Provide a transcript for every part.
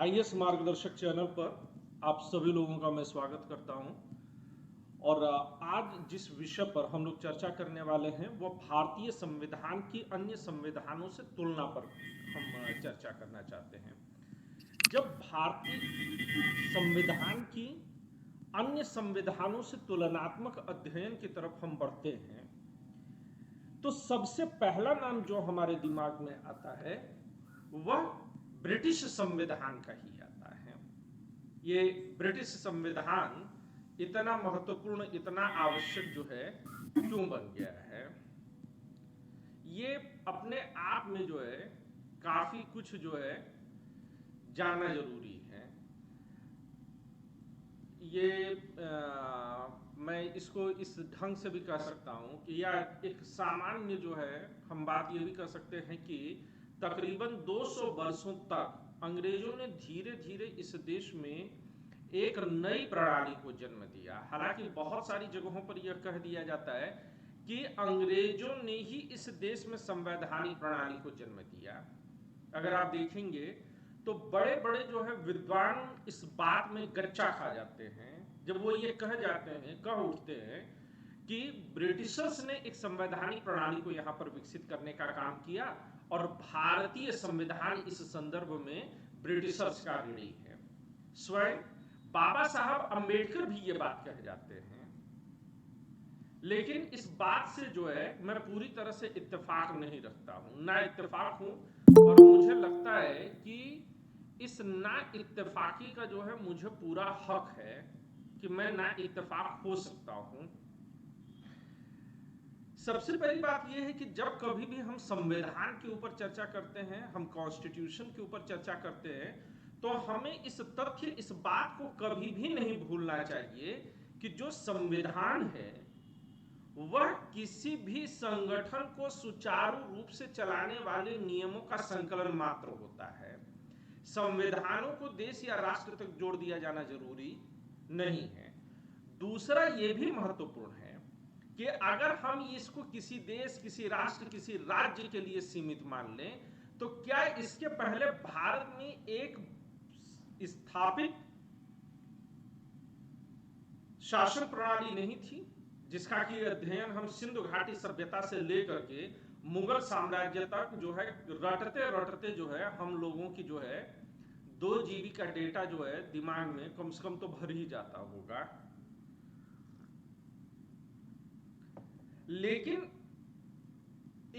IAS मार्गदर्शक channel पर आप सभी लोगों का मैं स्वागत करता हूं। और आज जिस विषय पर हम लोग चर्चा करने वाले हैं वो भारतीय संविधान की अन्य संविधानों से तुलना पर हम चर्चा करना चाहते हैं। जब भारतीय संविधान की अन्य संविधानों से तुलनात्मक अध्ययन की तरफ हम बढ़ते हैं तो सबसे पहला नाम जो हमारे दिमाग में आता है वह ब्रिटिश संविधान का ही आता है। ये ब्रिटिश संविधान इतना महत्वपूर्ण, इतना आवश्यक जो है क्यों बन गया है, ये अपने आप में जो है काफी कुछ जो है जानना जरूरी है। ये मैं इसको इस ढंग से भी कह सकता हूँ कि या एक सामान्य जो है हम बात ये भी कर सकते हैं कि तकरीबन 200 वर्षों तक अंग्रेजों ने धीरे धीरे इस देश में एक नई प्रणाली को जन्म दिया। हालांकि बहुत सारी जगहों पर यह कह दिया जाता है कि अंग्रेजों ने ही इस देश में संवैधानिक प्रणाली को जन्म दिया। अगर आप देखेंगे तो बड़े बड़े जो है विद्वान इस बात में गच्चा खा जाते हैं जब वो ये कह उठते हैं कि ब्रिटिशर्स ने एक संवैधानिक प्रणाली को यहाँ पर विकसित करने का काम किया और भारतीय संविधान इस संदर्भ में ब्रिटिशर्स का ऋणी है। स्वयं बाबा साहब अंबेडकर भी ये बात कह जाते हैं। लेकिन इस बात से जो है मैं पूरी तरह से इत्तेफाक नहीं रखता हूं, ना इत्तेफाक हूं, और मुझे लगता है कि इस ना इत्तेफाकी का जो है मुझे पूरा हक है कि मैं ना इत्तेफाक हो सकता हूं। सबसे पहली बात यह है कि जब कभी भी हम संविधान के ऊपर चर्चा करते हैं, हम कॉन्स्टिट्यूशन के ऊपर चर्चा करते हैं, तो हमें इस तथ्य, इस बात को कभी भी नहीं भूलना चाहिए कि जो संविधान है वह किसी भी संगठन को सुचारू रूप से चलाने वाले नियमों का संकलन मात्र होता है। संविधानों को देश या राष्ट्र तक जोड़ दिया जाना जरूरी नहीं है। दूसरा यह भी महत्वपूर्ण है कि अगर हम इसको किसी देश, किसी राष्ट्र, किसी राज्य के लिए सीमित मान लें तो क्या इसके पहले भारत में एक स्थापित शासन प्रणाली नहीं थी जिसका कि अध्ययन हम सिंधु घाटी सभ्यता से लेकर के मुगल साम्राज्य तक जो है रटते रटते जो है हम लोगों की जो है 2 GB का डेटा जो है दिमाग में कम से कम तो भर ही जाता होगा। लेकिन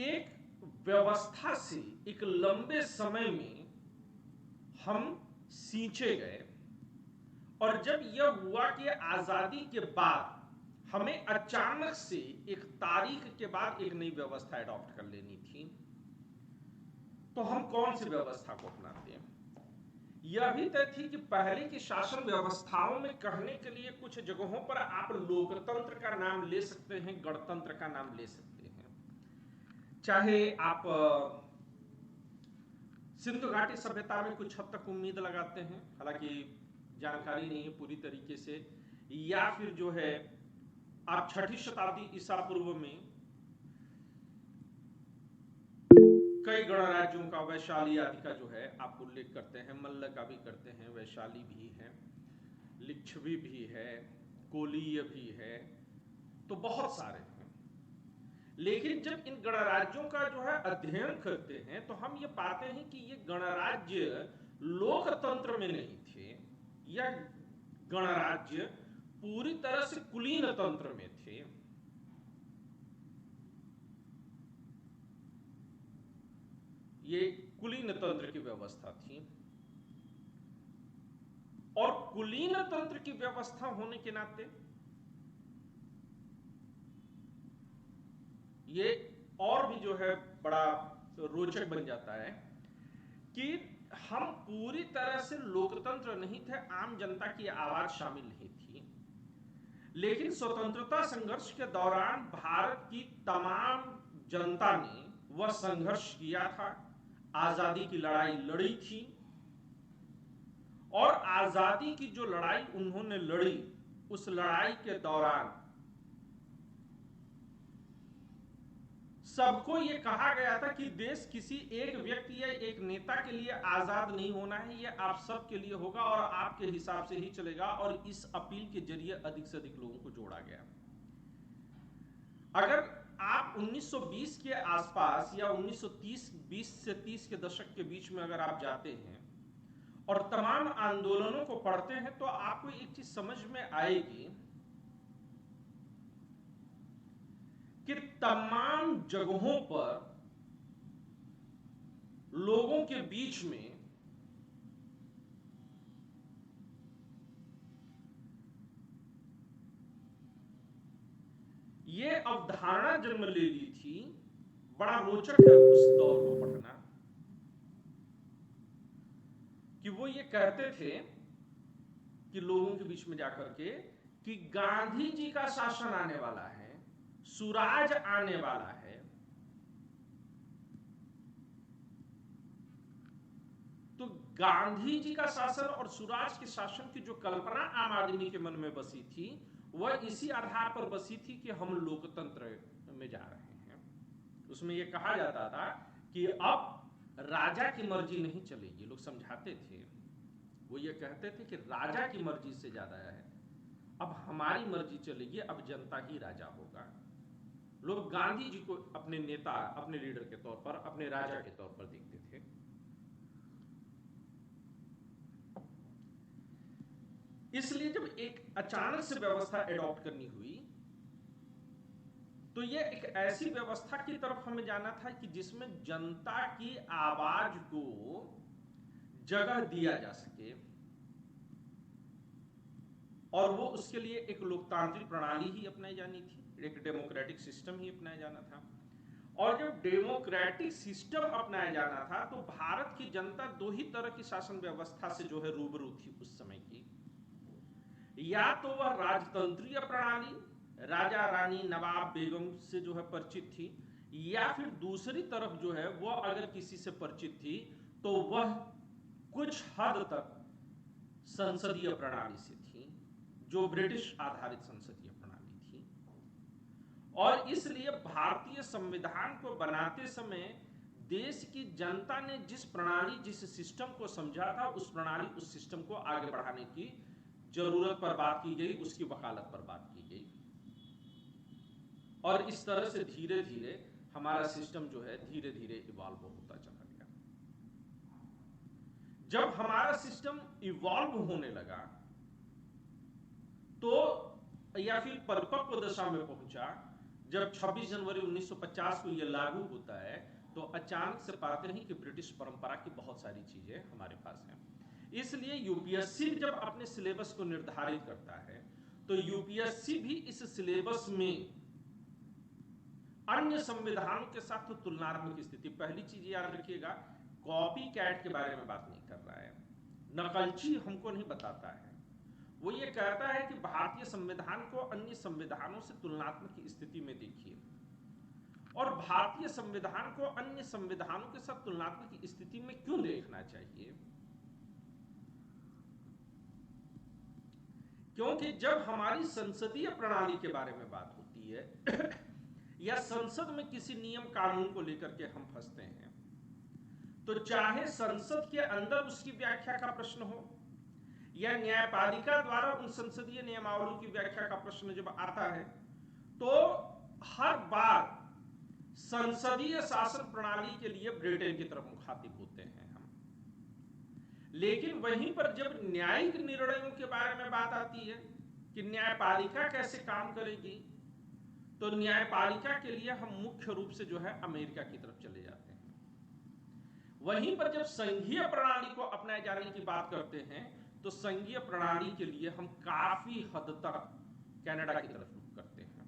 एक व्यवस्था से एक लंबे समय में हम सींचे गए और जब यह हुआ कि आजादी के बाद हमें अचानक से एक तारीख के बाद एक नई व्यवस्था अडॉप्ट कर लेनी थी, तो हम कौन सी व्यवस्था को अपनाते हैं? यह भी तय थी कि पहले की शासन व्यवस्थाओं में कहने के लिए कुछ जगहों पर आप लोकतंत्र का नाम ले सकते हैं, गणतंत्र का नाम ले सकते हैं। चाहे आप सिंधु घाटी सभ्यता में कुछ हद तक उम्मीद लगाते हैं, हालांकि जानकारी नहीं है पूरी तरीके से, या फिर जो है आप 6ठी शताब्दी ईसा पूर्व में कई गणराज्यों का, वैशाली आदि का जो है आप उल्लेख करते हैं, मल्ल का भी करते हैं, वैशाली भी है, लिच्छवी भी है, कोलीय भी है, तो बहुत सारे हैं। लेकिन जब इन गणराज्यों का जो है अध्ययन करते हैं तो हम ये पाते हैं कि ये गणराज्य लोकतंत्र में नहीं थे, यह गणराज्य पूरी तरह से कुलीन तंत्र में थे। ये कुलीन तंत्र की व्यवस्था थी और कुलीन तंत्र की व्यवस्था होने के नाते ये और भी जो है बड़ा रोचक बन जाता है कि हम पूरी तरह से लोकतंत्र नहीं थे, आम जनता की आवाज शामिल नहीं थी। लेकिन स्वतंत्रता संघर्ष के दौरान भारत की तमाम जनता ने वह संघर्ष किया था, आजादी की लड़ाई लड़ी थी, और आजादी की जो लड़ाई उन्होंने लड़ी, उस लड़ाई के दौरान सबको ये कहा गया था कि देश किसी एक व्यक्ति या एक नेता के लिए आजाद नहीं होना है, ये आप सब के लिए होगा और आपके हिसाब से ही चलेगा। और इस अपील के जरिए अधिक से अधिक लोगों को जोड़ा गया। अगर आप 1920 के आसपास या 1930 20 से 30 के दशक के बीच में अगर आप जाते हैं और तमाम आंदोलनों को पढ़ते हैं तो आपको एक चीज समझ में आएगी कि तमाम जगहों पर लोगों के बीच में ये अवधारणा जन्म ले ली थी। बड़ा रोचक है उस दौर को पढ़ना, कि वो ये कहते थे कि लोगों के बीच में जाकर के कि गांधी जी का शासन आने वाला है, सुराज आने वाला है। तो गांधी जी का शासन और सुराज के शासन की जो कल्पना आम आदमी के मन में बसी थी, वह इसी आधार पर बसी थी कि हम लोकतंत्र में जा रहे हैं। उसमें यह कहा जाता था कि अब राजा की मर्जी नहीं चलेगी। लोग समझाते थे, वो ये कहते थे कि राजा की मर्जी से ज्यादा है, अब हमारी मर्जी चलेगी, अब जनता ही राजा होगा। लोग गांधी जी को अपने नेता, अपने लीडर के तौर पर, अपने राजा के तौर पर देखते थे। इसलिए जब एक अचानक से व्यवस्था एडॉप्ट करनी हुई तो यह एक ऐसी व्यवस्था की तरफ हमें जाना था कि जिसमें जनता की आवाज को जगह दिया जा सके, और वो उसके लिए एक लोकतांत्रिक प्रणाली ही अपनाई जानी थी, एक डेमोक्रेटिक सिस्टम ही अपनाया जाना था। और जब डेमोक्रेटिक सिस्टम अपनाया जाना था तो भारत की जनता दो ही तरह की शासन व्यवस्था से जो है रूबरू थी उस समय की। या तो वह राजतंत्रीय प्रणाली, राजा रानी नवाब बेगम से जो है परिचित थी, या फिर दूसरी तरफ जो है वह अगर किसी से परिचित थी तो वह कुछ हद तक संसदीय प्रणाली से थी, जो ब्रिटिश आधारित संसदीय प्रणाली थी। और इसलिए भारतीय संविधान को बनाते समय देश की जनता ने जिस प्रणाली, जिस सिस्टम को समझा था, उस प्रणाली, उस सिस्टम को आगे बढ़ाने की जरूरत पर बात की गई, उसकी वकालत पर बात की गई। और इस तरह से धीरे धीरे हमारा सिस्टम जो है धीरे धीरे इवॉल्व होता चला गया। जब हमारा सिस्टम इवॉल्व होने लगा तो, या फिर परिपक्व दशा में पहुंचा, जब 26 जनवरी 1950 को यह लागू होता है तो अचानक से पाते हैं कि ब्रिटिश परंपरा की बहुत सारी चीजें हमारे पास हैं। इसलिए यूपीएससी जब अपने सिलेबस को निर्धारित करता है तो यूपीएससी भी इस सिलेबस में अन्य संविधानों के साथ तो तुलनात्मक स्थिति, पहली चीज याद रखिएगा, कॉपी कैट के बारे में बात नहीं कर रहा है, नकलची हमको नहीं बताता है। वो ये कहता है कि भारतीय संविधान को अन्य संविधानों से तुलनात्मक स्थिति में देखिए, और भारतीय संविधान को अन्य संविधानों के साथ तुलनात्मक स्थिति में क्यों देखना चाहिए। क्योंकि जब हमारी संसदीय प्रणाली के बारे में बात होती है या संसद में किसी नियम कानून को लेकर के हम फंसते हैं, तो चाहे संसद के अंदर उसकी व्याख्या का प्रश्न हो या न्यायपालिका द्वारा उन संसदीय नियमावली की व्याख्या का प्रश्न जब आता है, तो हर बार संसदीय शासन प्रणाली के लिए ब्रिटेन की तरफ मुखातिब होते हैं हम। लेकिन वहीं पर जब न्यायिक निर्णयों के बारे में बात आती है कि न्यायपालिका कैसे काम करेगी, तो न्यायपालिका के लिए हम मुख्य रूप से जो है अमेरिका की तरफ चले जाते हैं। वहीं पर जब संघीय प्रणाली को अपनाए जाने की बात करते हैं तो संघीय प्रणाली के लिए हम काफी हद तक कनाडा की तरफ रुख करते हैं।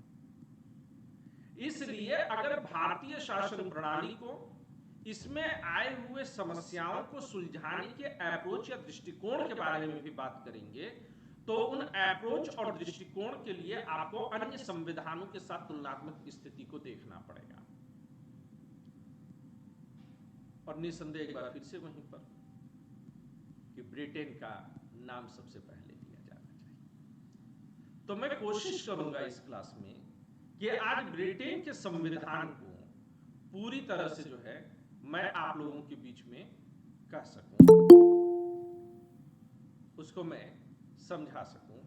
इसलिए अगर भारतीय शासन प्रणाली को, इसमें आए हुए समस्याओं को सुलझाने के अप्रोच या दृष्टिकोण के बारे में भी बात करेंगे, तो उन अप्रोच और दृष्टिकोण के लिए आपको अन्य संविधानों के साथ तुलनात्मक स्थिति को देखना पड़ेगा। और निसंदेह एक बार फिर से वहीं पर कि ब्रिटेन का नाम सबसे पहले लिया जाना चाहिए। तो मैं कोशिश करूंगा इस क्लास में कि आज ब्रिटेन के संविधान को पूरी तरह से जो है मैं आप लोगों के बीच में कह सकूं, उसको मैं समझा सकूं।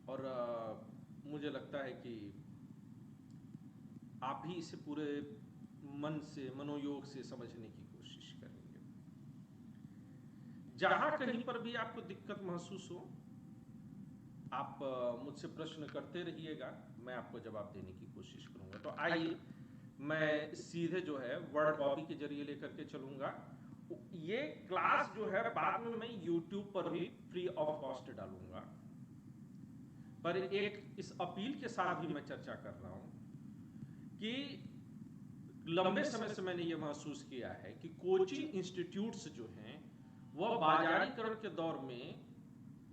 और मुझे लगता है कि आप भी इसे पूरे मन से, मनोयोग से समझने की कोशिश करेंगे। जहां कहीं पर भी आपको दिक्कत महसूस हो, आप मुझसे प्रश्न करते रहिएगा, मैं आपको जवाब देने की कोशिश करूंगा। तो आइए मैं सीधे जो है वर्ड कॉपी के जरिए लेकर के चलूंगा। ये क्लास जो है बाद में मैं YouTube पर भी फ्री ऑफ कॉस्ट डालूंगा, पर एक इस अपील के साथ भी मैं चर्चा कर रहा हूं कि लंबे समय से मैंने ये महसूस किया है कि कोचिंग इंस्टीट्यूट्स जो हैं वह बाजारीकरण के दौर में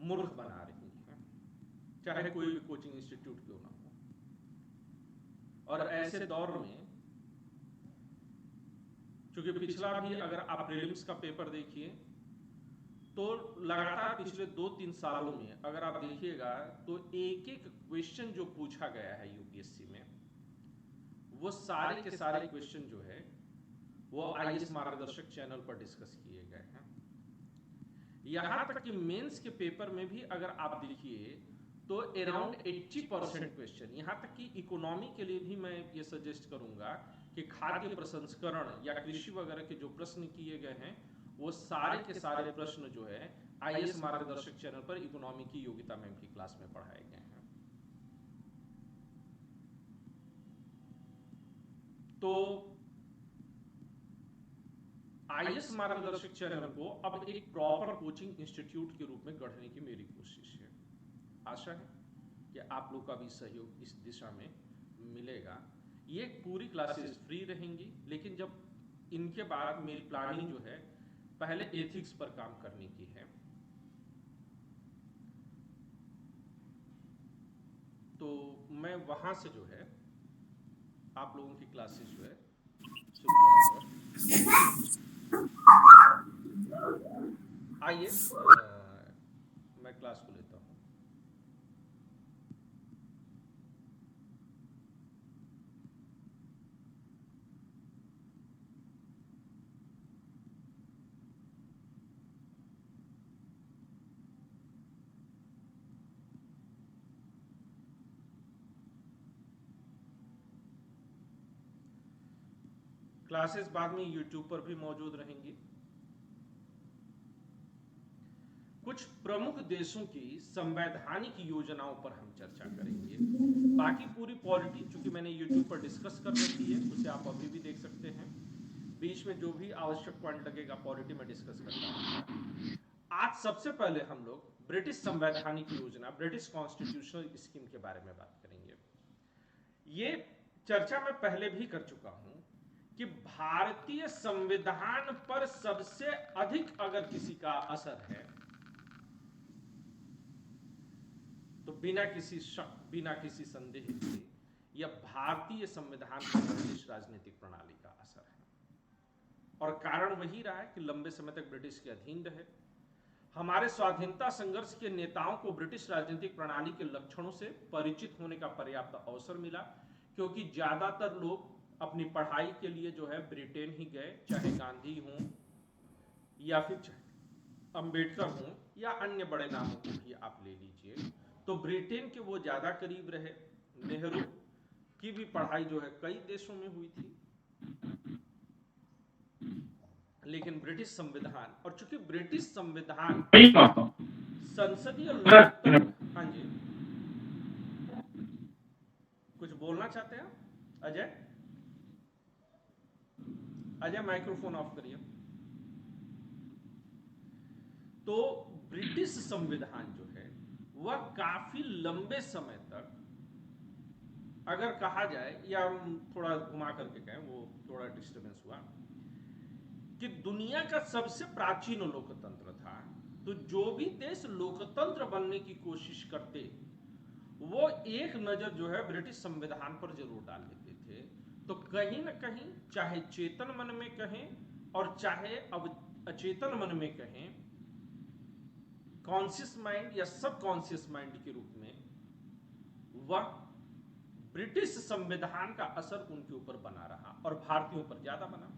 मूर्ख बना रही हैं, चाहे कोई भी कोचिंग इंस्टीट्यूट क्यों ना हो। और ऐसे दौर में, क्योंकि पिछला भी अगर आप प्रीलिम्स का पेपर देखिए तो लगातार पिछले 2-3 सालों में अगर आप देखिएगा तो एक एक क्वेश्चन जो पूछा गया है यूपीएससी में, वो सारे के सारे क्वेश्चन जो है वो आईएएस मार्गदर्शक चैनल पर डिस्कस किए गए हैं। यहां तक कि मेंस के पेपर में भी अगर आप देखिए तो अराउंड 80% क्वेश्चन, यहां तक कि इकोनॉमी के लिए भी मैं ये सजेस्ट करूंगा कि खाद्य प्रसंस्करण या कृषि वगैरह के जो प्रश्न किए गए हैं वो सारे के सारे प्रश्न जो है आईएएस मार्गदर्शक चैनल पर इकोनॉमी की योग्यता मैम की क्लास में पढ़ाए गए हैं। तो आईएएस मार्गदर्शक चैनल को अब एक प्रॉपर कोचिंग इंस्टीट्यूट के रूप में गढ़ने की मेरी कोशिश है। आशा है कि आप लोग का भी सहयोग इस दिशा में मिलेगा। ये पूरी क्लासेस फ्री रहेंगी, लेकिन जब इनके बाद मेरी प्लानिंग जो है पहले एथिक्स पर काम करने की है। तो मैं वहां से जो है आप लोगों की क्लासेस जो है शुरू करूंगा। आइए मैं क्लास को लेता हूं। क्लासेस बाद में YouTube पर भी मौजूद रहेंगी। कुछ प्रमुख देशों की संवैधानिक योजनाओं पर हम चर्चा करेंगे। बाकी पूरी पॉलिटी चूंकि मैंने YouTube पर डिस्कस कर रखी है, उसे आप अभी भी देख सकते हैं। बीच में जो भी आवश्यक पॉइंट लगेगा पॉलिटी में डिस्कस करता रहूंगा। आज सबसे पहले हम लोग ब्रिटिश संवैधानिक योजना, ब्रिटिश कॉन्स्टिट्यूशनल स्कीम के बारे में बात करेंगे। ये चर्चा मैं पहले भी कर चुका हूं कि भारतीय संविधान पर सबसे अधिक अगर किसी का असर है तो बिना किसी शक, बिना किसी संदेह के यह भारतीय संविधान पर ब्रिटिश राजनीतिक प्रणाली का असर है। और कारण वही रहा है कि लंबे समय तक ब्रिटिश के अधीन रहे। हमारे स्वाधीनता संघर्ष के नेताओं को ब्रिटिश राजनीतिक प्रणाली के लक्षणों से परिचित होने का पर्याप्त अवसर मिला, क्योंकि ज्यादातर लोग अपनी पढ़ाई के लिए जो है ब्रिटेन ही गए, चाहे गांधी हों या फिर अंबेडकर हों या अन्य बड़े नामों को भी आप ले लीजिए, तो ब्रिटेन के वो ज्यादा करीब रहे। नेहरू की भी पढ़ाई जो है कई देशों में हुई थी, लेकिन ब्रिटिश संविधान, और चूंकि ब्रिटिश संविधान संसदीय लोकतंत्र, हाँ जी कुछ बोलना चाहते हैं अजय? अजय माइक्रोफोन ऑफ करिए। तो ब्रिटिश संविधान जो है वह काफी लंबे समय तक, अगर कहा जाए या थोड़ा घुमा करके कहें, वो थोड़ा डिस्टर्बेंस हुआ, कि दुनिया का सबसे प्राचीन लोकतंत्र था। तो जो भी देश लोकतंत्र बनने की कोशिश करते वो एक नजर जो है ब्रिटिश संविधान पर जरूर डाल लेते थे। तो कहीं ना कहीं, चाहे चेतन मन में कहें और चाहे अब अचेतन मन में कहें, कॉन्शियस माइंड या सब कॉन्शियस माइंड के रूप में वह ब्रिटिश संविधान का असर उनके ऊपर बना रहा और भारतीयों पर ज्यादा बना।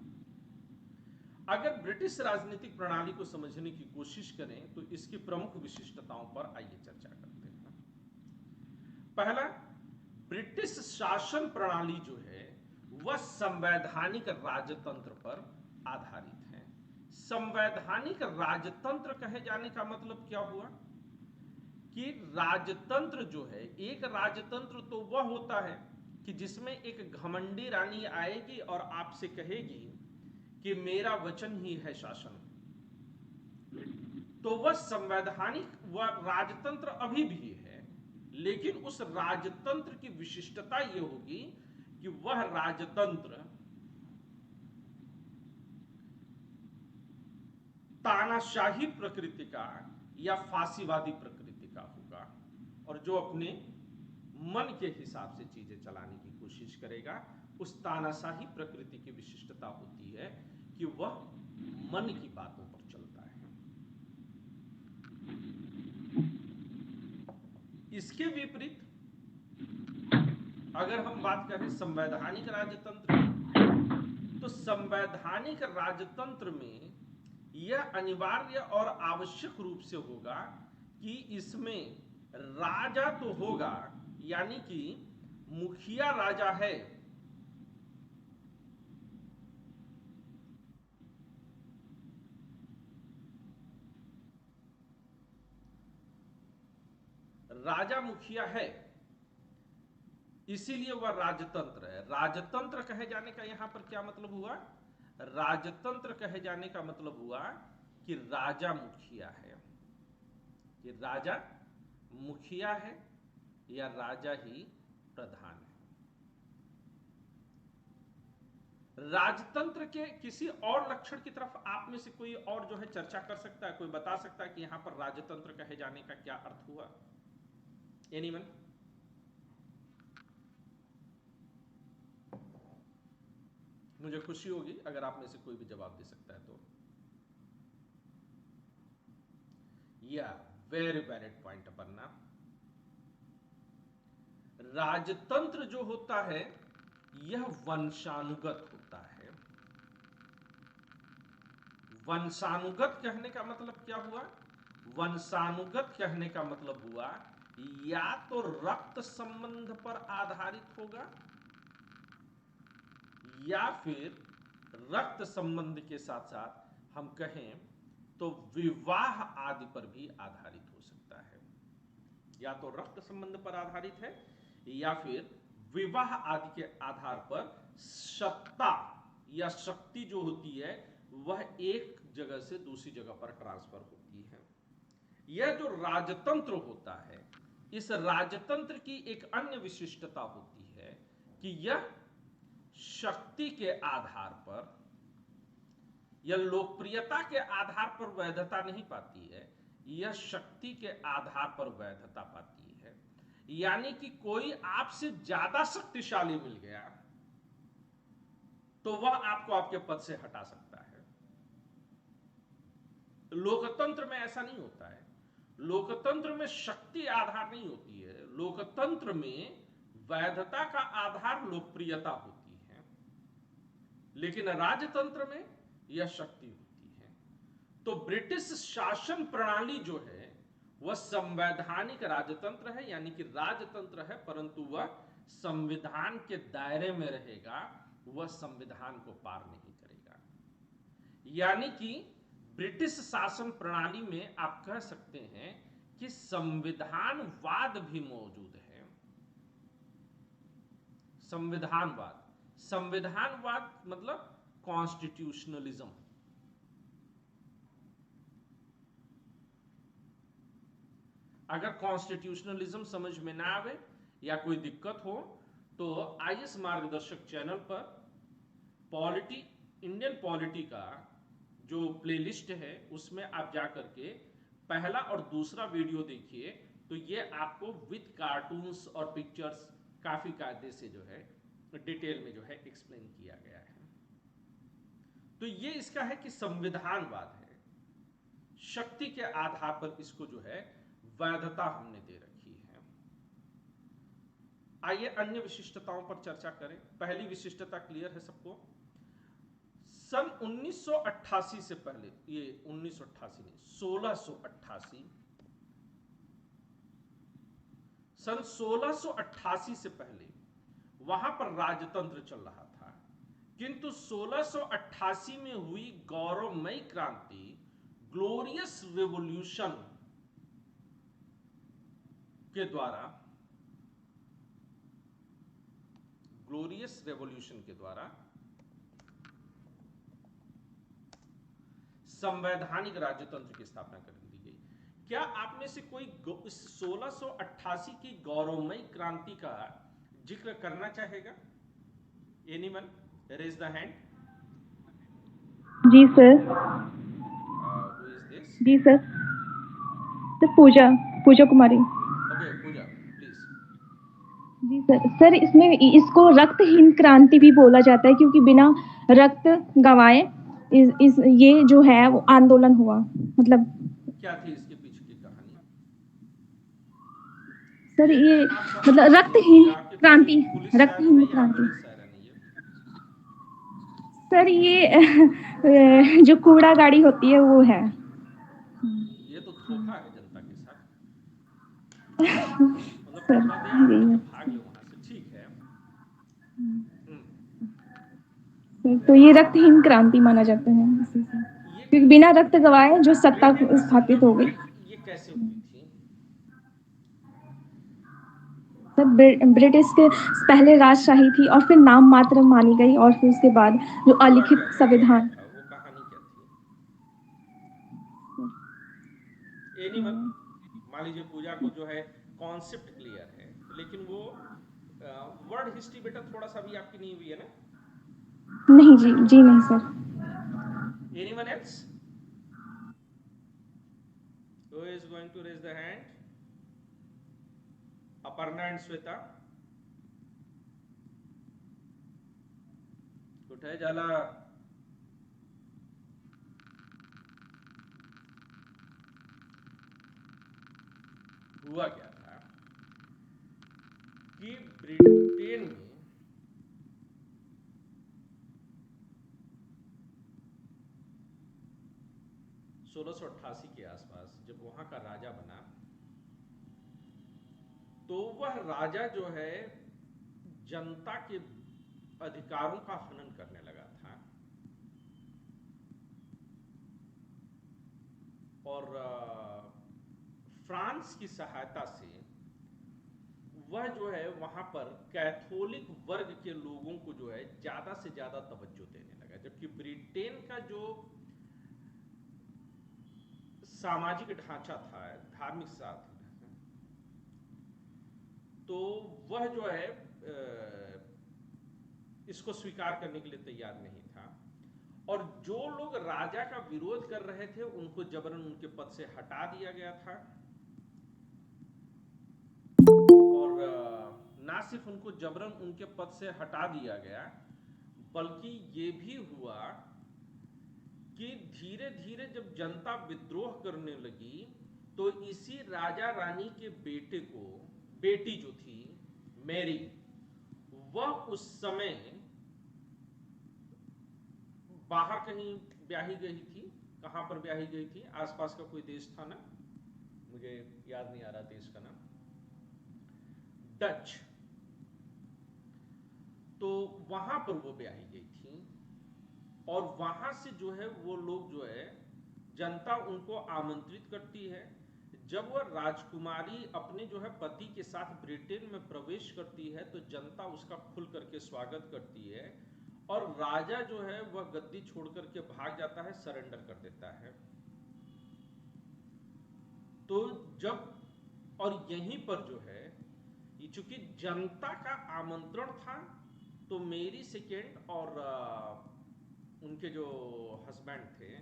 अगर ब्रिटिश राजनीतिक प्रणाली को समझने की कोशिश करें तो इसकी प्रमुख विशिष्टताओं पर आइए चर्चा करते हैं। पहला, ब्रिटिश शासन प्रणाली जो है वह संवैधानिक राजतंत्र पर आधारित है। संवैधानिक राजतंत्र कहे जाने का मतलब क्या हुआ कि राजतंत्र जो है, एक राजतंत्र तो वह होता है कि जिसमें एक घमंडी रानी आएगी और आपसे कहेगी कि मेरा वचन ही है शासन, तो वह संवैधानिक वह राजतंत्र अभी भी है, लेकिन उस राजतंत्र की विशिष्टता यह होगी कि वह राजतंत्र तानाशाही प्रकृति का या फांसीवादी प्रकृति का होगा और जो अपने मन के हिसाब से चीजें चलाने की कोशिश करेगा। उस तानाशाही प्रकृति की विशिष्टता होती है कि वह मन की बातों पर चलता है। इसके विपरीत अगर हम बात करें संवैधानिक राजतंत्र की, तो संवैधानिक राजतंत्र में यह अनिवार्य और आवश्यक रूप से होगा कि इसमें राजा तो होगा, यानी कि मुखिया राजा है, राजा मुखिया है, इसीलिए वह राजतंत्र है। राजतंत्र कहे जाने का यहां पर क्या मतलब हुआ? राजतंत्र कहे जाने का मतलब हुआ कि राजा मुखिया है, कि राजा मुखिया है या राजा ही प्रधान है। राजतंत्र के किसी और लक्षण की तरफ आप में से कोई और जो है चर्चा कर सकता है, कोई बता सकता है कि यहां पर राजतंत्र कहे जाने का क्या अर्थ हुआ? एनीवन? मुझे खुशी होगी अगर आप में से कोई भी जवाब दे सकता है तो। या वेरी वैलिड पॉइंट अपन्ना। राजतंत्र जो होता है यह वंशानुगत होता है। वंशानुगत कहने का मतलब क्या हुआ? वंशानुगत कहने का मतलब हुआ या तो रक्त संबंध पर आधारित होगा या फिर रक्त संबंध के साथ साथ हम कहें तो विवाह आदि पर भी आधारित हो सकता है। या तो रक्त संबंध पर आधारित है या फिर विवाह आदि के आधार पर सत्ता या शक्ति जो होती है वह एक जगह से दूसरी जगह पर ट्रांसफर होती है। यह जो राजतंत्र होता है, इस राजतंत्र की एक अन्य विशिष्टता होती है कि यह शक्ति के आधार पर या लोकप्रियता के आधार पर वैधता नहीं पाती है, यह शक्ति के आधार पर वैधता पाती है। यानी कि कोई आपसे ज्यादा शक्तिशाली मिल गया तो वह आपको आपके पद से हटा सकता है। लोकतंत्र में ऐसा नहीं होता है। लोकतंत्र में शक्ति आधार नहीं होती है, लोकतंत्र में वैधता का आधार लोकप्रियता होती है, लेकिन राजतंत्र में यह शक्ति होती है। तो ब्रिटिश शासन प्रणाली जो है वह संवैधानिक राजतंत्र है, यानी कि राजतंत्र है, परंतु वह संविधान के दायरे में रहेगा, वह संविधान को पार नहीं करेगा। यानी कि ब्रिटिश शासन प्रणाली में आप कह सकते हैं कि संविधानवाद भी मौजूद है। संविधानवाद, संविधानवाद मतलब कॉन्स्टिट्यूशनलिज्म। अगर कॉन्स्टिट्यूशनलिज्म समझ में ना आवे या कोई दिक्कत हो तो आईएएस मार्गदर्शक चैनल पर पॉलिटी, इंडियन पॉलिटी का जो प्लेलिस्ट है उसमें आप जा करके पहला और दूसरा वीडियो देखिए, तो ये आपको विद कार्टून्स और पिक्चर्स काफी कायदे से जो है डिटेल में जो है एक्सप्लेन किया गया है। तो ये इसका है कि संविधानवाद है, शक्ति के आधार पर इसको जो है वैधता हमने दे रखी है। आइए अन्य विशिष्टताओं पर चर्चा करें। पहली विशिष्टता क्लियर है सबको। सन 1988 से पहले, ये 1988 नहीं, 1688, सन 1688 से पहले वहां पर राजतंत्र चल रहा था, किंतु 1688 में हुई गौरवमयी क्रांति, ग्लोरियस रिवॉल्यूशन के द्वारा, ग्लोरियस रेवोल्यूशन के द्वारा संवैधानिक राजतंत्र की स्थापना कर दी गई। क्या आप में से कोई इस 1688 की गौरवमयी क्रांति का जिक्र करना चाहेगा? Anyone raise the hand. जी सर। Who is this? जी sir, Puja Kumari. Okay Puja please. जी सर। सर इसमें इसको रक्तहीन क्रांति भी बोला जाता है, क्योंकि बिना रक्त गंवाए ये जो है वो आंदोलन हुआ। मतलब क्या थी इसके पीछे की कहानी? सर ये आप मतलब रक्तहीन आपके क्रांति, पीछे पुलिस सायरन रक्तहीन है या क्रांति। आंदोलन सायरन है ये? सर ये जो कूड़ा गाड़ी होती है वो है। ये तो धोखा है जनता के साथ। मतलब सर कूड़ा दे आदमी यही के है। भाग ले वहां से, ठीक है। तो ये रक्तहीन क्रांति माना जाता है इसी से, ये क्योंकि बिना रक्त गवाए जो सत्ता ब्रिटेन के स्थापित संदर्भ हो गई। में ये कैसे हुई थी? सर ब्रिटिश के पहले राजशाही थी और फिर नाम मात्र मानी गई, और फिर उसके बाद जो हुआ अलिखित क्या था? संविधान। वो कहानी क्या थी? एनीवन, मान लीजिए पूजा को जो है कॉन्सेप्ट क्लियर है, लेकिन वो वर्ड हिस्ट्री बेटा थोड़ा सा भी आपकी नहीं हुई है ना? नहीं जी, जी नहीं sir. Anyone else who is going to raise the hand? Aparna and Shweta उठे जाला। हुआ क्या था कि ब्रिटेन में सोलह के आसपास जब वहां का राजा बना, तो वह राजा जो है जनता के अधिकारों का हनन करने लगा था, और फ्रांस की सहायता से वह जो है वहां पर कैथोलिक वर्ग के लोगों को जो है ज्यादा से ज्यादा तवज्जो देने लगा, जबकि ब्रिटेन का जो सामाजिक ढांचा था, धार्मिक साथ, तो वह जो है इसको स्वीकार करने के लिए तैयार नहीं था, और जो लोग राजा का विरोध कर रहे थे उनको जबरन उनके पद से हटा दिया गया था, और ना सिर्फ उनको जबरन उनके पद से हटा दिया गया, बल्कि ये भी हुआ कि धीरे धीरे जब जनता विद्रोह करने लगी, तो इसी राजा रानी के बेटे को, बेटी जो थी मैरी, वह उस समय बाहर कहीं ब्याही गई थी। कहां पर ब्याही गई थी? आसपास का कोई देश था ना, मुझे याद नहीं आ रहा देश का नाम, डच। तो वहां पर वो ब्याही गई थी, और वहां से जो है वो लोग जो है जनता उनको आमंत्रित करती है। जब वह राजकुमारी अपने जो है पति के साथ ब्रिटेन में प्रवेश करती है, तो जनता उसका खुल करके स्वागत करती है, और राजा जो है वह गद्दी छोड़ करके भाग जाता है, सरेंडर कर देता है। तो जब, और यहीं पर जो है चूंकि जनता का आमंत्रण था, तो मेरी सेकेंड और उनके जो हस्बैंड थे,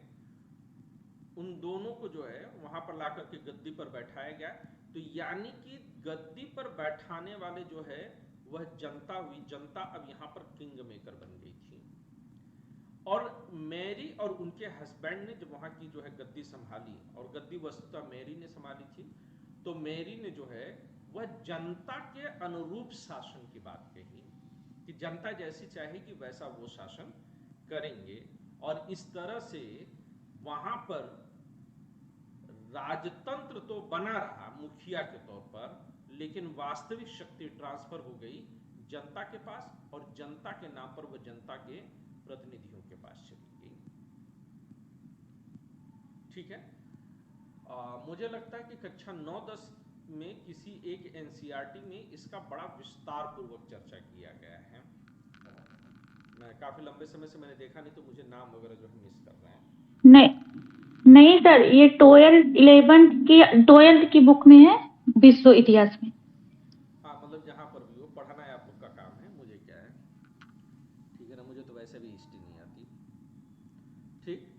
उन दोनों को जो है वहां पर लाकर के गद्दी पर बैठाया गया। तो यानी कि गद्दी पर बैठाने वाले जो है वह जनता हुई। जनता अब यहां पर किंग मेकर बन गई थी, और मैरी और उनके हस्बैंड ने जब वहाँ की जो है गद्दी संभाली, और गद्दी वस्तुतः मैरी ने संभाली थी, तो मैरी ने जो है वह जनता के अनुरूप शासन की बात कही कि जनता जैसी चाहेगी वैसा वो शासन करेंगे, और इस तरह से वहाँ पर राजतंत्र तो बना रहा मुखिया के तौर पर, लेकिन वास्तविक शक्ति ट्रांसफर हो गई जनता के पास, और जनता के नाम पर वह जनता के प्रतिनिधियों के पास चली गई। ठीक है। मुझे लगता है कि कक्षा 9-10 में किसी एक एनसीईआरटी में इसका बड़ा विस्तार पूर्वक चर्चा किया गया है। मैं काफी लंबे समय से मैंने देखा नहीं, तो मुझे नाम वगैरह जो है मिस कर रहे हैं। नहीं सर, ये 12th की बुक में है, विश्व इतिहास में। हाँ, मतलब जहां पर भी हो पढ़ाना है आप लोग का काम है, मुझे क्या है, ठीक है ना, मुझे तो वैसे भी हिस्ट्री नहीं आती। ठीक।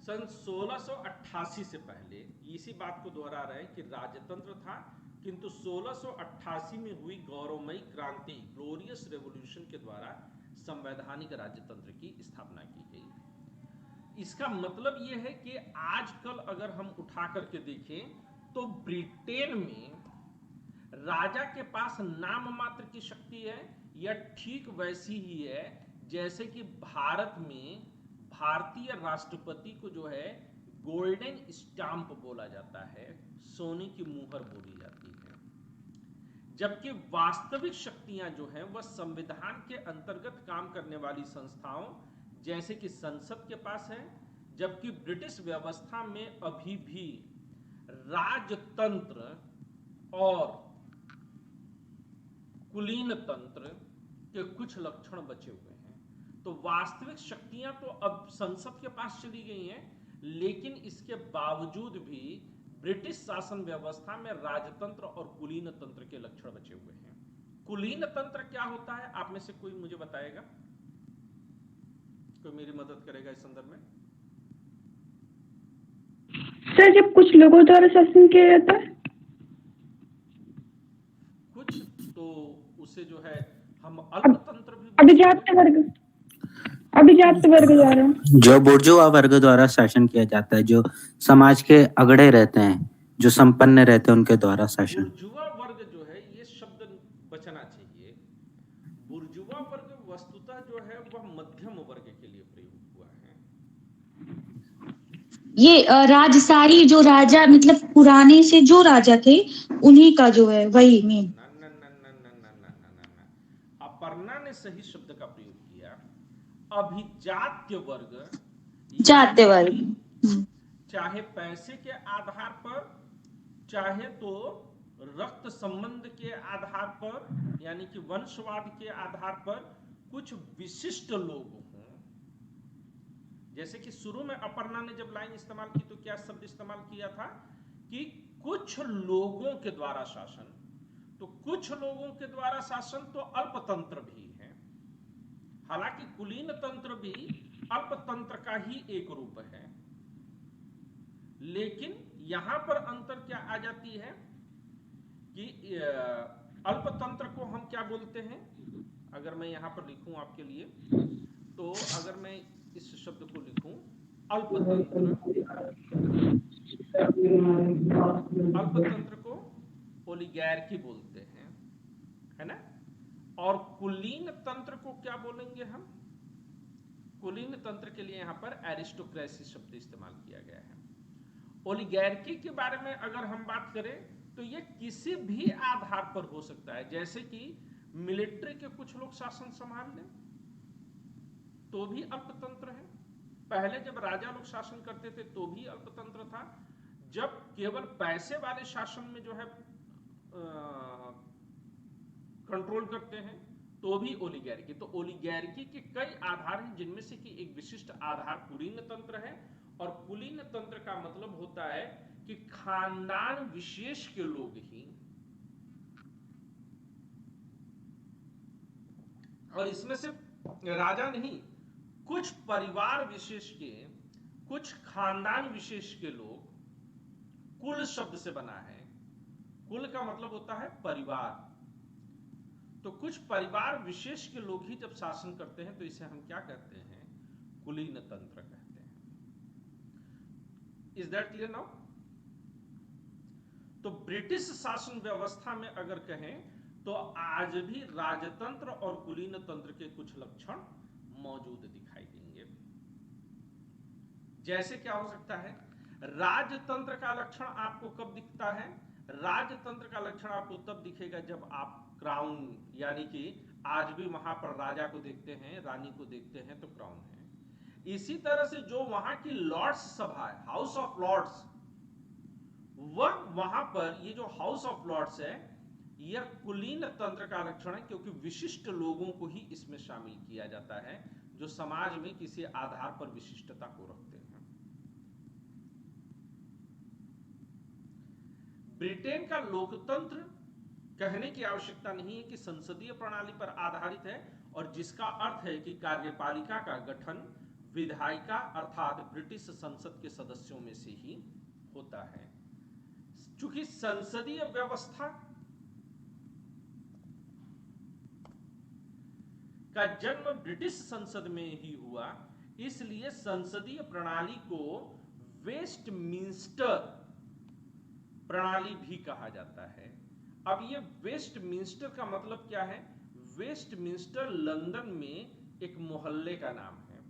सन 1688 से पहले इसी बात को दोहरा रहे हैं कि राजतंत्र था, किंतु 1688 में हुई गौरवमयी क्रांति, ग्लोरियस रेवोल्यूशन के द्वारा संवैधानिक राजतंत्र की स्थापना की गई। इसका मतलब यह है कि आजकल अगर हम उठा करके देखें तो ब्रिटेन में राजा के पास नाम मात्र की शक्ति है, या ठीक वैसी ही है जैसे कि भारत में भारतीय राष्ट्रपति को जो है गोल्डन स्टाम्प बोला जाता है, सोने की मुहर बोली जाती है, जबकि वास्तविक शक्तियां जो हैं वह संविधान के अंतर्गत काम करने वाली संस्थाओं जैसे कि संसद के पास है, जबकि ब्रिटिश व्यवस्था में अभी भी राजतंत्र और कुलीन तंत्र के कुछ लक्षण बचे हुए हैं। तो वास्तविक शक्तियां तो अब संसद के पास चली गई हैं, लेकिन इसके बावजूद भी ब्रिटिश शासन व्यवस्था में राजतंत्र और कुलीन तंत्र के लक्षण बचे हुए हैं। कुलीन तंत्र क्या होता है, आप में से कोई मुझे बताएगा? कोई मेरी मदद करेगा इस संदर्भ में? सर, जब कुछ लोगों द्वारा शासन किया जाता है, कुछ तो उसे जो है हम अल्पतंत्र भी अभिजात वर्ग द्वारा, जो बुर्जुआ वर्ग द्वारा शासन किया जाता है, जो समाज के अगड़े रहते हैं, जो संपन्न रहते हैं, उनके द्वारा शासन। बुर्जुआ वर्ग जो है, ये शब्द बचना चाहिए। बुर्जुआ वर्ग वस्तुतः जो है वह मध्यम वर्ग के लिए प्रयुक्त हुआ है। ये राजशाही जो राजा, मतलब पुराने से जो राजा थे उन्हीं का जो है वही मेन। अपर्णा ने सही शब्द का प्रयोग किया, अभिजात्य वर्ग, जात्य वर्ग, चाहे पैसे के आधार पर, चाहे तो रक्त संबंध के आधार पर, यानी कि वंशवाद के आधार पर कुछ विशिष्ट लोग हों। जैसे कि शुरू में अपर्णा ने जब लाइन इस्तेमाल की तो क्या शब्द इस्तेमाल किया था कि कुछ लोगों के द्वारा शासन, तो कुछ लोगों के द्वारा शासन तो अल्पतंत्र भी है। हालांकि कुलीन तंत्र भी अल्पतंत्र का ही एक रूप है, लेकिन यहां पर अंतर क्या आ जाती है कि अल्पतंत्र को हम क्या बोलते हैं, अगर मैं यहां पर लिखूं आपके लिए, तो अगर मैं इस शब्द को लिखूं अल्पतंत्र को ओलिगैर्की बोलते हैं, है ना। और कुलीन तंत्र को क्या बोलेंगे हम? कुलीन तंत्र के लिए यहां पर एरिस्टोक्रेसी शब्द इस्तेमाल किया गया है। ओलिगैर्की के बारे में अगर हम बात करें तो ये किसी भी आधार पर हो सकता है, जैसे कि मिलिट्री के कुछ लोग शासन संभाल लें तो भी अल्पतंत्र है। पहले जब राजा लोग शासन करते थे तो भी अल्पतंत्र था। जब केवल पैसे वाले शासन में जो है कंट्रोल करते हैं तो भी ओलिगैर्की। तो ओलिगैर्की के कई आधार हैं, जिनमें से कि एक विशिष्ट आधार कुलीन तंत्र है। और कुलीन तंत्र का मतलब होता है कि खानदान विशेष के लोग ही, और इसमें सिर्फ राजा नहीं, कुछ परिवार विशेष के, कुछ खानदान विशेष के लोग, कुल शब्द से बना है। कुल का मतलब होता है परिवार। तो कुछ परिवार विशेष के लोग ही जब शासन करते हैं तो इसे हम क्या कहते हैं? कुलीन तंत्र कहते हैं। Is that clear now? तो ब्रिटिश शासन व्यवस्था में अगर कहें तो आज भी राजतंत्र और कुलीन तंत्र के कुछ लक्षण मौजूद दिखाई देंगे। जैसे क्या हो सकता है? राजतंत्र का लक्षण आपको कब दिखता है? राजतंत्र का लक्षण आपको तब दिखेगा जब आप क्राउन, यानी कि आज भी वहां पर राजा को देखते हैं, रानी को देखते हैं तो क्राउन है। इसी तरह से जो वहां की लॉर्ड्स सभा है, हाउस ऑफ लॉर्ड्स, वह वहां पर ये जो हाउस ऑफ लॉर्ड्स है यह कुलीन तंत्र का लक्षण है, क्योंकि विशिष्ट लोगों को ही इसमें शामिल किया जाता है जो समाज में किसी आधार पर विशिष्टता को रखते हैं। ब्रिटेन का लोकतंत्र कहने की आवश्यकता नहीं है कि संसदीय प्रणाली पर आधारित है, और जिसका अर्थ है कि कार्यपालिका का गठन विधायिका अर्थात ब्रिटिश संसद के सदस्यों में से ही होता है। चूंकि संसदीय व्यवस्था का जन्म ब्रिटिश संसद में ही हुआ, इसलिए संसदीय प्रणाली को वेस्टमिंस्टर प्रणाली भी कहा जाता है। अब ये वेस्टमिंस्टर का मतलब क्या है? वेस्टमिंस्टर लंदन में एक मोहल्ले का नाम है।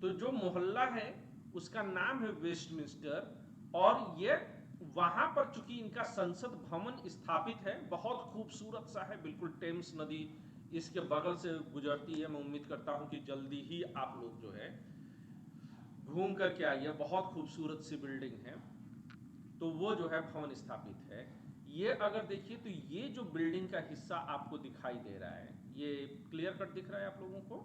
तो जो मोहल्ला है उसका नाम है वेस्टमिंस्टर, और ये वहां पर चूंकि इनका संसद भवन स्थापित है, बहुत खूबसूरत सा है, बिल्कुल टेम्स नदी इसके बगल से गुजरती है। मैं उम्मीद करता हूं कि जल्दी ही आप लोग जो है घूम करके आइए, बहुत खूबसूरत सी बिल्डिंग है। तो वो जो है भवन स्थापित है। ये अगर देखिए तो ये जो बिल्डिंग का हिस्सा आपको दिखाई दे रहा है, ये क्लियर कट दिख रहा है आप लोगों को?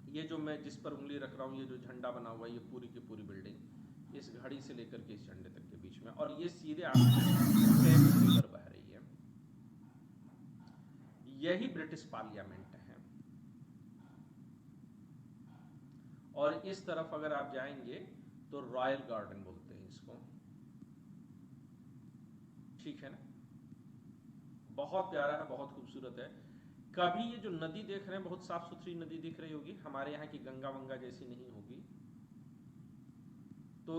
ये जो मैं जिस पर उंगली रख रहा हूँ, ये जो झंडा बना हुआ है, ये पूरी की पूरी बिल्डिंग इस घड़ी से लेकर के इस झंडे तक के बीच में, और ये सीधे टेम्स रिवर बह रही है। यही ब्रिटिश पार्लियामेंट है। और इस तरफ अगर आप जाएंगे तो रॉयल गार्डन बोलते हैं इसको, ठीक है ना? बहुत प्यारा है, बहुत खूबसूरत है। कभी ये जो नदी देख रहे हैं, बहुत साफ सुथरी नदी दिख रही होगी, हमारे यहाँ की गंगा वंगा जैसी नहीं होगी। तो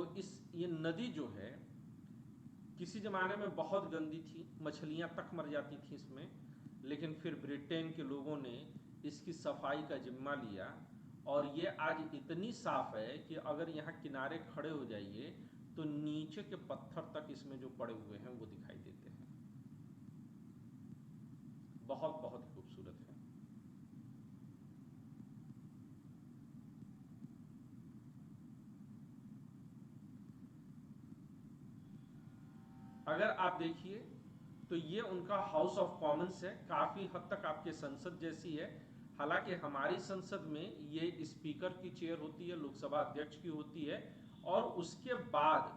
ये नदी जो है किसी जमाने में बहुत गंदी थी, मछलियां तक मर जाती थी इसमें, लेकिन फिर ब्रिटेन के लोगों ने इसकी सफाई का जिम्मा लिया, और ये आज इतनी साफ है कि अगर यहाँ किनारे खड़े हो जाइए तो नीचे के पत्थर तक इसमें जो पड़े हुए हैं वो दिखाई देते हैं। बहुत बहुत खूबसूरत है। अगर आप देखिए तो ये उनका हाउस ऑफ कॉमन्स है, काफी हद तक आपके संसद जैसी है। हालांकि हमारी संसद में ये स्पीकर की चेयर होती है, लोकसभा अध्यक्ष की होती है, और उसके बाद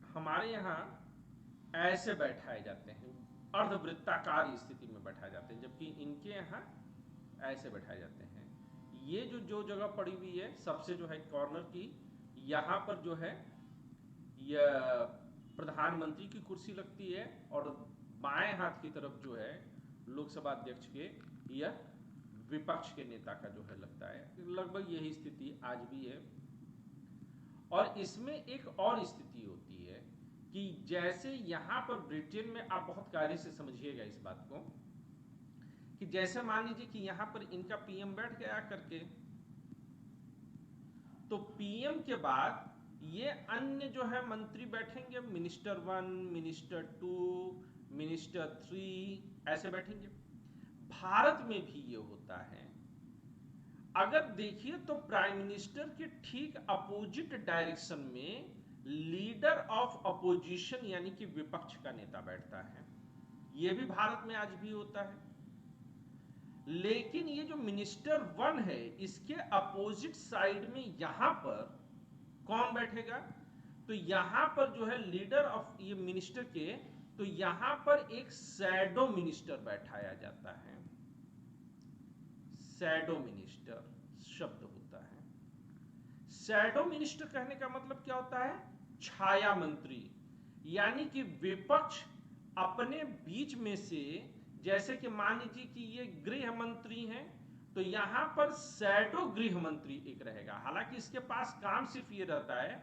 हमारे यहाँ ऐसे बैठाए जाते हैं, अर्धवृत्ताकार स्थिति में बैठाए जाते हैं, जबकि इनके यहाँ ऐसे बैठाए जाते हैं। ये जो जगह पड़ी हुई है सबसे जो है कॉर्नर की, यहाँ पर जो है यह प्रधानमंत्री की कुर्सी लगती है, और बाएं हाथ की तरफ जो है लोकसभा अध्यक्ष के या विपक्ष के नेता का जो है लगता है। लगभग यही स्थिति आज भी है। और इसमें एक और स्थिति होती है कि जैसे यहाँ पर ब्रिटेन में, आप बहुत कार्य से समझिएगा इस बात को, कि जैसे मान लीजिए कि यहाँ पर इनका पीएम बैठ गया करके, तो पीएम के बाद ये अन्य जो है मंत्री बैठेंगे, मिनिस्टर 1, मिनिस्टर 2, मिनिस्टर 3, ऐसे बैठेंगे। भारत में भी ये होता है। अगर देखिए तो प्राइम मिनिस्टर के ठीक अपोजिट डायरेक्शन में लीडर ऑफ अपोजिशन यानी कि विपक्ष का नेता बैठता है। यह भी भारत में आज भी होता है। लेकिन ये जो मिनिस्टर 1 है, इसके अपोजिट साइड में यहां पर कौन बैठेगा? तो यहां पर जो है लीडर ऑफ ये मिनिस्टर के, तो यहां पर एक शैडो मिनिस्टर बैठाया जाता है। शैडो मिनिस्टर शब्द होता है। शैडो मिनिस्टर कहने का मतलब क्या होता है? छाया मंत्री। यानी कि विपक्ष अपने बीच में से, जैसे कि मान लीजिए कि ये गृह मंत्री हैं, तो यहां पर शैडो गृह मंत्री एक रहेगा। हालांकि इसके पास काम सिर्फ ये रहता है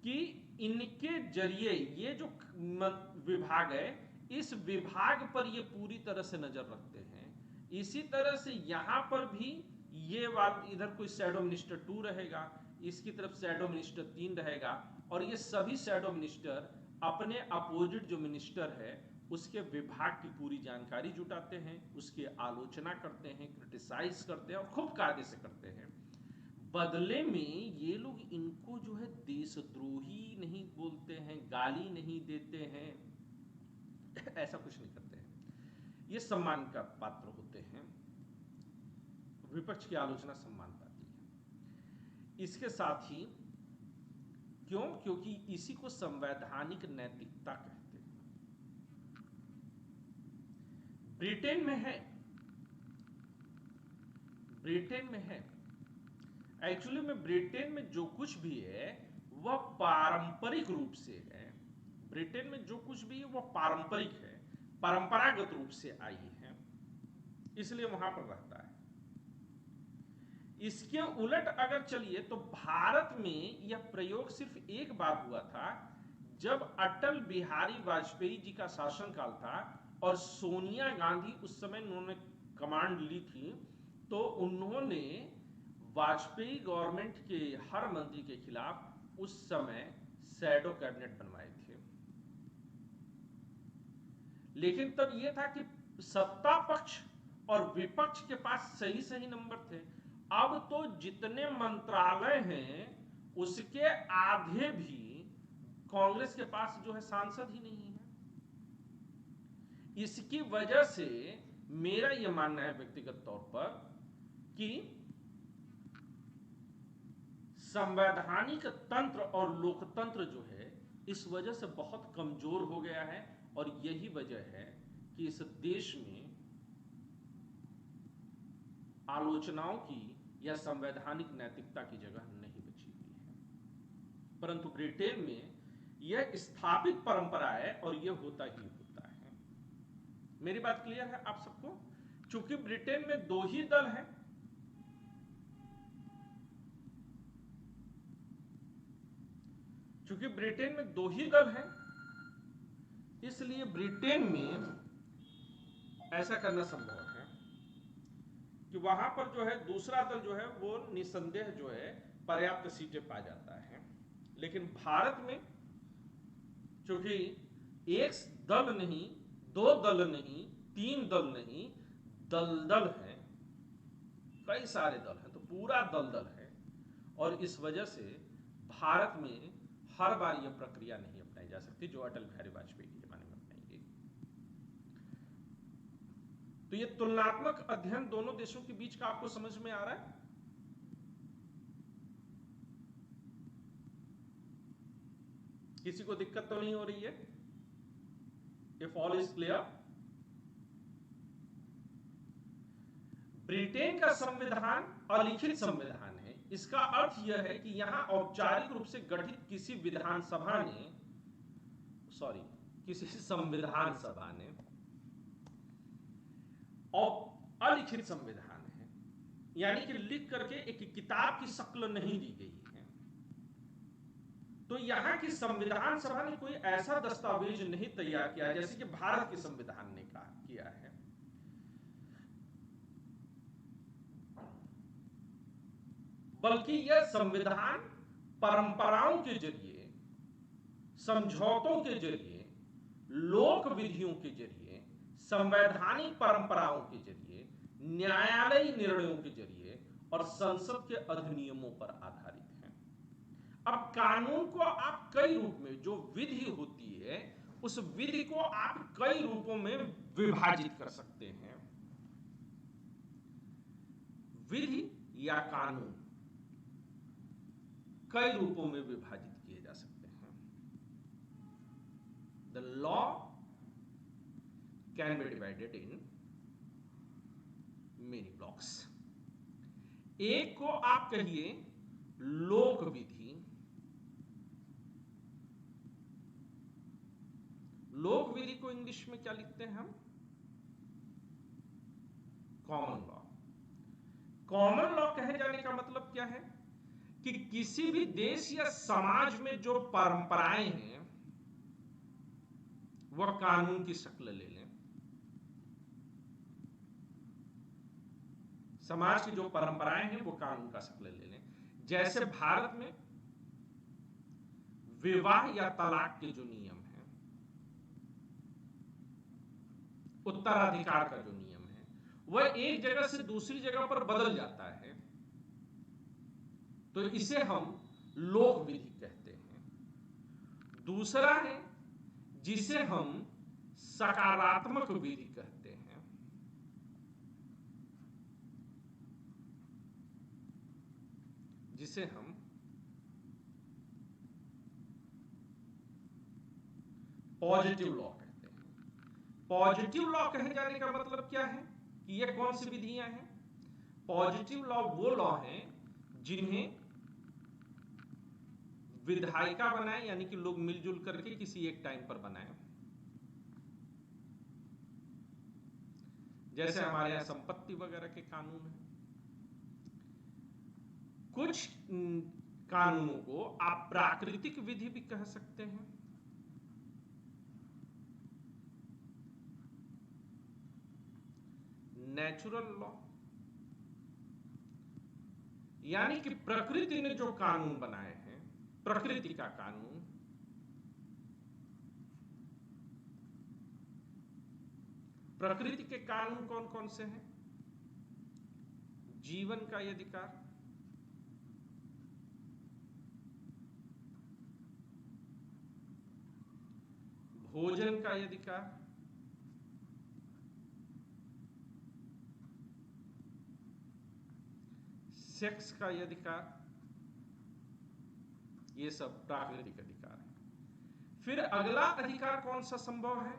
कि इनके जरिए ये जो विभाग है, इस विभाग पर ये पूरी तरह से नजर रखते हैं। इसी तरह से यहां पर भी ये इधर कोई शैडो मिनिस्टर 2 रहेगा, इसकी तरफ शैडो मिनिस्टर 3 रहेगा, और ये सभी शैडो मिनिस्टर अपने अपोजिट जो मिनिस्टर है उसके विभाग की पूरी जानकारी जुटाते हैं, उसकी आलोचना करते हैं, क्रिटिसाइज करते हैं और खूब कायदे से करते हैं। बदले में ये लोग इनको जो है देशद्रोही नहीं बोलते हैं, गाली नहीं देते हैं, ऐसा कुछ नहीं करते हैं। ये सम्मान का पात्र होते हैं, विपक्ष की आलोचना सम्मान पाती है। इसके साथ ही क्यों? क्योंकि इसी को संवैधानिक नैतिकता कहते हैं। ब्रिटेन में है, ब्रिटेन में है, एक्चुअली में ब्रिटेन में जो कुछ भी है वह पारंपरिक रूप से है। ब्रिटेन में जो कुछ भी है वह पारंपरिक है, परंपरागत रूप से आई है, इसलिए वहां पर रहता है। इसके उलट अगर चलिए तो भारत में यह प्रयोग सिर्फ एक बार हुआ था, जब अटल बिहारी वाजपेयी जी का शासनकाल था और सोनिया गांधी उस समय उन्होंने कमांड ली थी, तो उन्होंने वाजपेयी गवर्नमेंट के हर मंत्री के खिलाफ उस समय शैडो कैबिनेट बनवाए थे। लेकिन तब यह था कि सत्ता पक्ष और विपक्ष के पास सही सही नंबर थे। अब तो जितने मंत्रालय हैं उसके आधे भी कांग्रेस के पास जो है सांसद ही नहीं है। इसकी वजह से मेरा यह मानना है व्यक्तिगत तौर पर कि संवैधानिक तंत्र और लोकतंत्र जो है इस वजह से बहुत कमजोर हो गया है, और यही वजह है कि इस देश में आलोचनाओं की या संवैधानिक नैतिकता की जगह नहीं बची हुई है। परंतु ब्रिटेन में यह स्थापित परंपरा है और यह होता ही होता है। मेरी बात क्लियर है आप सबको? चूंकि ब्रिटेन में 2 ही दल हैं, चूंकि ब्रिटेन में 2 ही दल हैं, इसलिए ब्रिटेन में ऐसा करना संभव है कि वहां पर जो है दूसरा दल जो है वो निसंदेह जो है पर्याप्त सीटें पा जाता है। लेकिन भारत में चूंकि एक दल नहीं, 2 दल नहीं, 3 दल नहीं, दलदल है, कई सारे दल हैं, तो पूरा दलदल है, और इस वजह से भारत में हर बार यह प्रक्रिया नहीं अपनाई जा सकती जो अटल बिहारी वाजपेयी के जमाने में अपनाई गई। तो यह तुलनात्मक अध्ययन दोनों देशों के बीच का आपको समझ में आ रहा है? किसी को दिक्कत तो नहीं हो रही है? If all is clear. Britain का संविधान अलिखित संविधान है। इसका अर्थ यह है कि यहां औपचारिक रूप से गठित किसी विधानसभा ने, किसी संविधान सभा ने और अलिखित संविधान है, यानी कि लिख करके एक किताब की शक्ल नहीं दी गई है। तो यहां की संविधान सभा ने कोई ऐसा दस्तावेज नहीं तैयार किया जैसे कि भारत के संविधान ने किया है। बल्कि यह संविधान परंपराओं के जरिए, समझौतों के जरिए, लोक विधियों के जरिए, संवैधानिक परंपराओं के जरिए, न्यायालयी निर्णयों के जरिए और संसद के अधिनियमों पर आधारित है। अब कानून को आप कई रूप में, जो विधि होती है उस विधि को आप कई रूपों में विभाजित कर सकते हैं। विधि या कानून कई रूपों में विभाजित किए जा सकते हैं। The law can be divided in many blocks. एक को आप कहिए लोक विधि, को इंग्लिश में क्या लिखते हैं हम? Common law. कॉमन लॉ कहे जाने का मतलब क्या है कि किसी भी देश या समाज में जो परंपराएं हैं वह कानून की शक्ल ले लें। समाज की जो परंपराएं हैं वो कानून का शक्ल ले लें। जैसे भारत में विवाह या तलाक के जो नियम हैं, उत्तराधिकार का जो नियम है, वह एक जगह से दूसरी जगह पर बदल जाता है, तो इसे हम लोक विधि कहते हैं। दूसरा है जिसे हम सकारात्मक विधि कहते हैं। जिसे हम पॉजिटिव लॉ कहते हैं। पॉजिटिव लॉ कहे जाने का मतलब क्या है कि ये कौन सी विधियां हैं? पॉजिटिव लॉ वो लॉ हैं जिन्हें विधायिका बनाए, यानी कि लोग मिलजुल करके किसी एक टाइम पर बनाए। जैसे हमारे यहां संपत्ति वगैरह के कानून हैं। कुछ कानूनों को आप प्राकृतिक विधि भी कह सकते हैं। नेचुरल लॉ, यानी कि प्रकृति ने जो कानून बनाए हैं, प्रकृति का कानून। प्रकृति के कानून कौन कौन से हैं? जीवन का अधिकार, भोजन का अधिकार, सेक्स का अधिकार, ये सब प्राकृतिक अधिकार है। फिर अगला अधिकार कौन सा संभव है?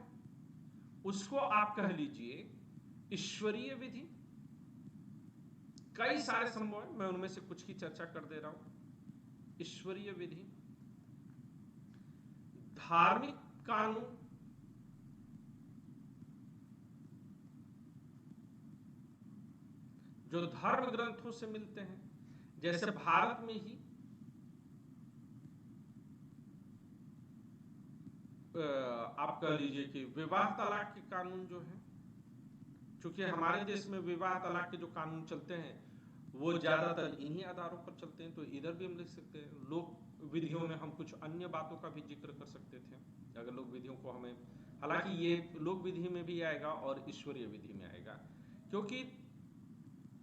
उसको आप कह लीजिए ईश्वरीय विधि। कई सारे संभव है, मैं उनमें से कुछ की चर्चा कर दे रहा हूं। ईश्वरीय विधि, धार्मिक कानून, जो धर्म ग्रंथों से मिलते हैं। जैसे भारत में ही आप कह लीजिए कि विवाह तलाक के कानून जो है, चूंकि हमारे देश में विवाह तलाक के जो कानून चलते हैं वो ज्यादातर इन्हीं आधारों पर चलते हैं, तो इधर भी हम लिख सकते हैं। लोक विधियों में हम कुछ अन्य बातों का भी जिक्र कर सकते थे, अगर लोक विधियों को हमें, हालांकि ये लोक विधि में भी आएगा और ईश्वरीय विधि में आएगा, क्योंकि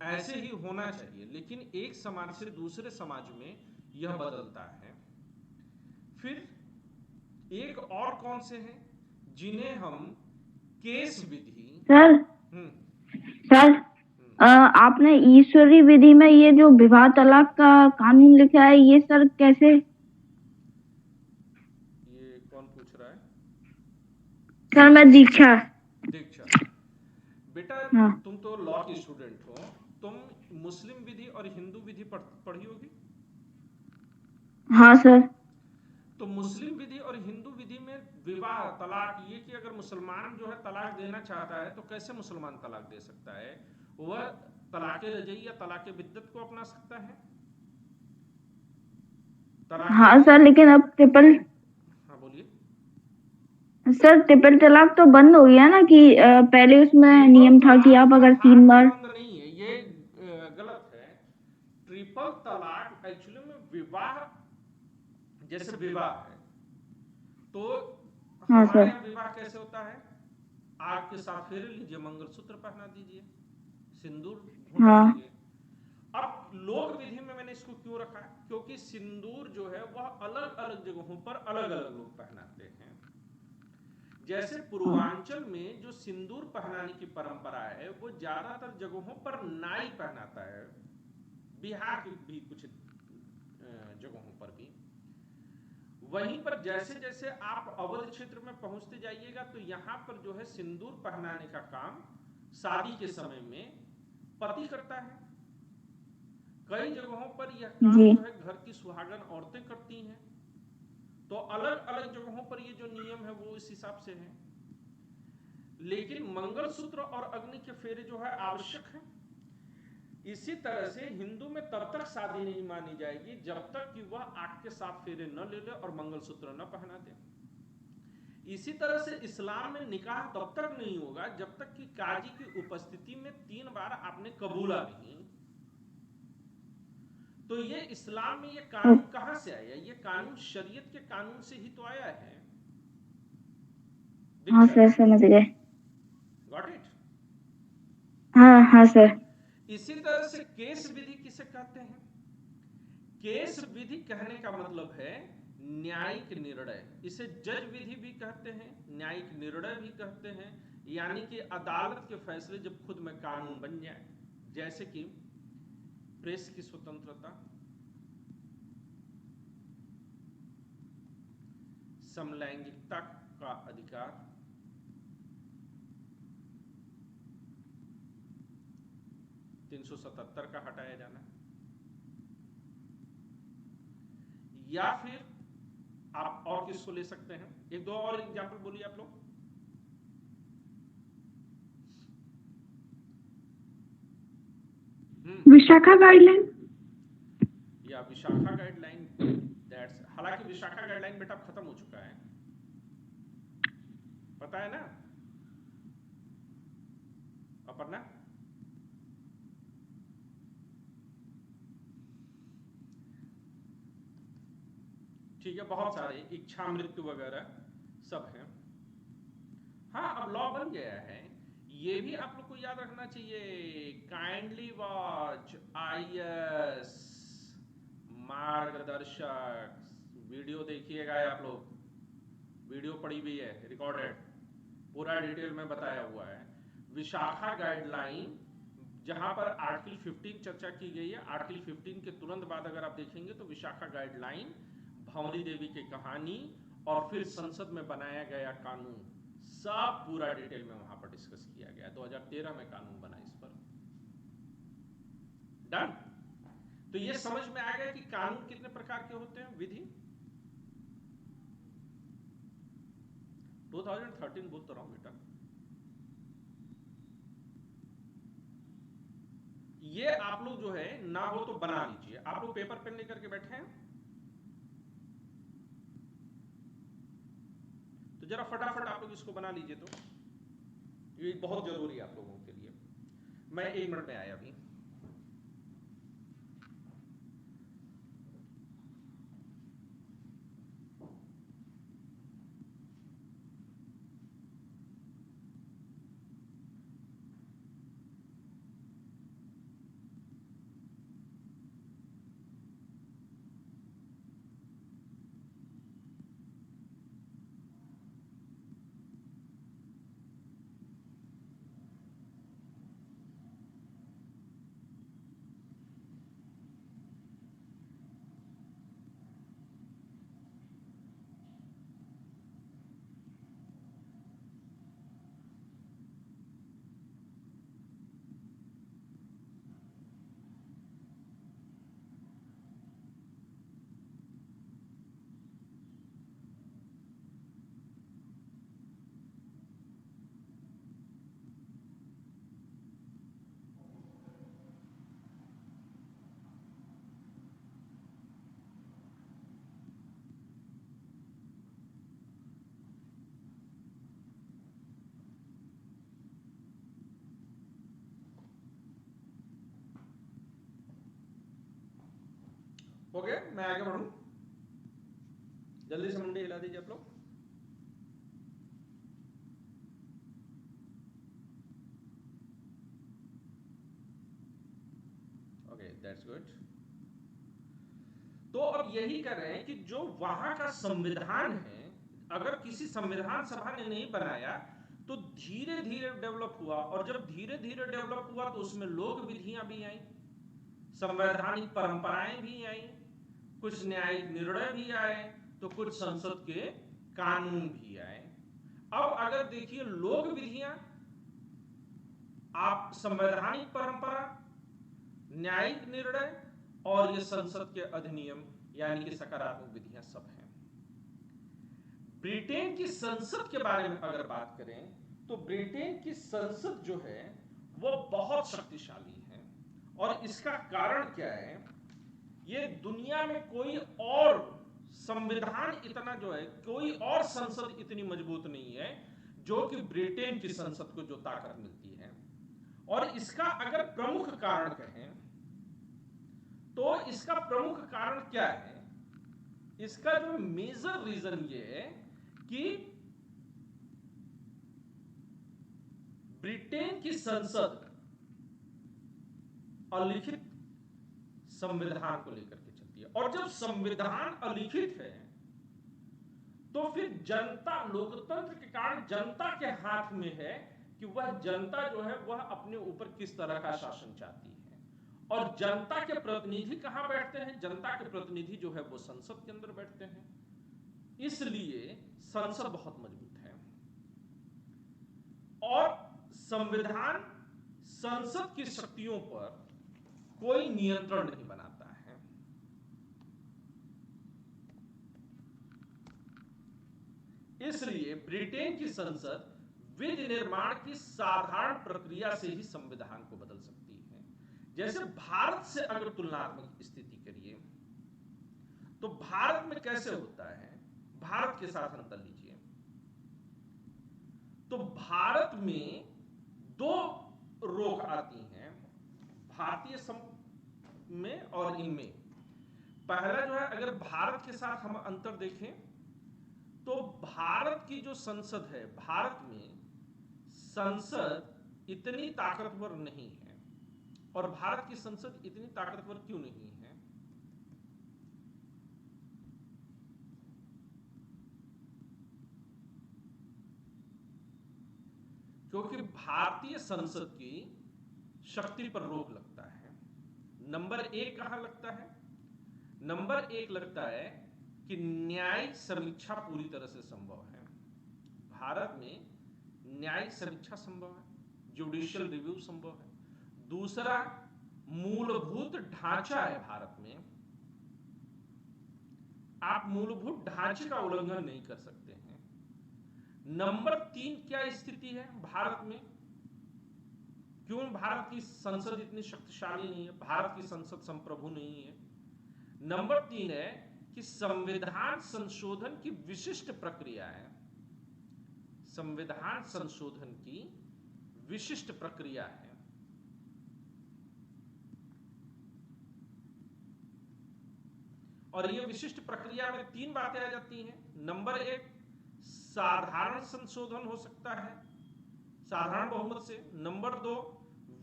ऐसे ही होना चाहिए। लेकिन एक समाज से दूसरे समाज में यह बदलता है। फिर एक और कौन से हैं जिन्हें हम केस विधि। सर आपने ईश्वरीय विधि में ये जो विवाह तलाक का कानून लिखा है, ये सर कैसे? ये कौन पूछ रहा है? सर मैं दीक्षा। बेटा हाँ। तुम तो लॉ की स्टूडेंट हो, तुम मुस्लिम विधि और हिंदू विधि पढ़ी होगी। हाँ सर। तो मुस्लिम विधि और हिंदू विधि में विवाह तलाक, ये कि अगर मुसलमान जो है तलाक देना चाहता है तो कैसे मुसलमान तलाक दे सकता है? वह तलाक़े रजई या तलाक़े बिद्दत को अपना सकता है। हाँ सर, लेकिन अब ट्रिपल। हाँ बोलिए सर, ट्रिपल तलाक तो बंद हो गया ना, कि पहले उसमें नियम था कि आप अगर 3 बार। नहीं है, ये गलत है। ट्रिपल तलाक एक्चुअली में विवाह, जैसे विवाह है तो हमारे यहाँ विवाह कैसे होता है? आपके साथ फेरे लीजिए, मंगलसूत्र पहना दीजिए, सिंदूर घुमा दीजिए। अब लोक विधि में मैंने इसको क्यों रखा है? क्योंकि सिंदूर जो है वह अलग अलग जगहों पर अलग अलग लोग पहनाते हैं। जैसे पूर्वांचल में जो सिंदूर पहनाने की परंपरा है वो ज्यादातर जगहों पर नाई पहनाता है, बिहार की भी कुछ जगहों पर भी। वहीं पर जैसे जैसे आप अवध क्षेत्र में पहुंचते जाइएगा तो यहाँ पर जो है सिंदूर पहनाने का काम शादी के समय में पति करता है। कई जगहों पर यह काम जो है घर की सुहागन औरतें करती हैं। तो अलग अलग जगहों पर ये जो नियम है वो इस हिसाब से है। लेकिन मंगलसूत्र और अग्नि के फेरे जो है आवश्यक है। इसी तरह से हिंदू में तब तक शादी नहीं मानी जाएगी जब तक कि वह 8 के 7 फेरे न ले ले और मंगलसूत्र न पहना दे। इसी तरह से इस्लाम में निकाह तब तक नहीं होगा जब तक कि काजी की उपस्थिति में 3 बार आपने कबूला नहीं। तो ये इस्लाम में ये कानून कहां से आया? ये कानून शरीयत के कानून से ही तो आया है। हाँ सर, समझ गए। Got it? हाँ हाँ सर। इसी तरह से केस विधि किसे कहते हैं? केस विधि कहने का मतलब है न्यायिक निर्णय। इसे जज विधि भी कहते हैं, न्यायिक निर्णय भी कहते हैं, यानी कि अदालत के फैसले जब खुद में कानून बन जाए। जैसे कि प्रेस की स्वतंत्रता, समलैंगिकता का अधिकार, 377 का हटाया जाना, या फिर आप और किसको ले सकते हैं? एक दो और एग्जाम्पल बोलिए आप लोग। विशाखा गाइडलाइन। या विशाखा गाइडलाइन, दैट्स, हालांकि विशाखा गाइडलाइन बेटा खत्म हो चुका है, पता है ना अपर्णा? ठीक है, बहुत सारे इच्छा मृत्यु वगैरह सब है। हाँ, अब लॉ बन गया है। ये भी आप लोग को याद रखना चाहिए। काइंडली वॉच IAS मार्गदर्शक। वीडियो देखिएगा आप लोग, वीडियो पड़ी हुई है, रिकॉर्डेड, पूरा डिटेल में बताया हुआ है। विशाखा गाइडलाइन, जहां पर आर्टिकल 15 चर्चा की गई है, आर्टिकल 15 के तुरंत बाद अगर आप देखेंगे तो विशाखा गाइडलाइन, भंवरी देवी की कहानी और फिर संसद में बनाया गया कानून, सब पूरा डिटेल में वहां पर डिस्कस किया गया। 2013 में कानून बना इस पर। डन? तो ये समझ में आ गया कि कानून कितने प्रकार के होते हैं, विधि। 2013 बोल तो रहा हूं बेटा। ये आप लोग जो है ना हो तो बना लीजिए। आप लोग पेपर पेन लेकर के बैठे हैं तो जरा फटाफट आप लोग इसको बना लीजिए। तो ये बहुत जरूरी है आप लोगों के लिए। मैं 1 मिनट में आया अभी। हो गया? मैं आगे बढ़ूं? जल्दी से मुंडी हिला दीजिए आप लोग। Okay, that's good. तो अब यही कर रहे हैं कि जो वहां का संविधान है, अगर किसी संविधान सभा ने नहीं बनाया तो धीरे धीरे डेवलप हुआ, और जब धीरे धीरे डेवलप हुआ तो उसमें लोक विधियां भी आई, संवैधानिक परंपराएं भी आई, कुछ न्यायिक निर्णय भी आए, तो कुछ संसद के कानून भी आए। अब अगर देखिए लोक विधियां, आप संवैधानिक परंपरा, न्यायिक निर्णय और ये संसद के अधिनियम यानी कि सकारात्मक विधियां सब हैं। ब्रिटेन की संसद के बारे में अगर बात करें तो ब्रिटेन की संसद जो है वो बहुत शक्तिशाली है, और इसका कारण क्या है, ये दुनिया में कोई और संविधान इतना जो है, कोई और संसद इतनी मजबूत नहीं है जो कि ब्रिटेन की संसद को जो ताकत मिलती है। और इसका अगर प्रमुख कारण कहें तो इसका प्रमुख कारण क्या है, इसका जो मेजर रीजन ये है कि ब्रिटेन की संसद अलिखित संविधान को लेकर के चलती है, और जब संविधान अलिखित है तो फिर जनता, लोकतंत्र के कारण जनता के हाथ में है कि वह जनता जो है वह अपने ऊपर किस तरह का शासन चाहती है। और जनता के प्रतिनिधि कहां बैठते हैं, जनता के प्रतिनिधि जो है वो संसद के अंदर बैठते हैं, इसलिए संसद बहुत मजबूत है। और संविधान संसद की शक्तियों पर कोई नियंत्रण नहीं बनाता है। इसलिए ब्रिटेन की संसद विधि निर्माण की साधारण प्रक्रिया से ही संविधान को बदल सकती है। जैसे भारत से अगर तुलनात्मक स्थिति करिए तो भारत में कैसे होता है, भारत के साथ अंतर लीजिए। तो भारत में दो रोक आती हैं भारतीय में और इनमें। पहला जो है, अगर भारत के साथ हम अंतर देखें तो भारत की जो संसद है, भारत में संसद इतनी ताकतवर नहीं है। और भारत की संसद इतनी ताकतवर क्यों नहीं है? क्योंकि भारतीय संसद की शक्ति पर रोक लगता है। नंबर एक कहां लगता है? नंबर एक लगता है कि न्यायिक समीक्षा पूरी तरह से संभव है। भारत में न्यायिक समीक्षा संभव है, जुडिशियल रिव्यू संभव है। दूसरा, मूलभूत ढांचा है भारत में, आप मूलभूत ढांचे का उल्लंघन नहीं कर सकते हैं। नंबर तीन क्या स्थिति है भारत में, क्यों भारत की संसद इतनी शक्तिशाली नहीं है, भारत की संसद संप्रभु नहीं है? नंबर तीन है कि संविधान संशोधन की विशिष्ट प्रक्रिया है। संविधान संशोधन की विशिष्ट प्रक्रिया है। और यह विशिष्ट प्रक्रिया में तीन बातें आ जाती हैं। नंबर एक, साधारण संशोधन हो सकता है साधारण बहुमत से। नंबर दो,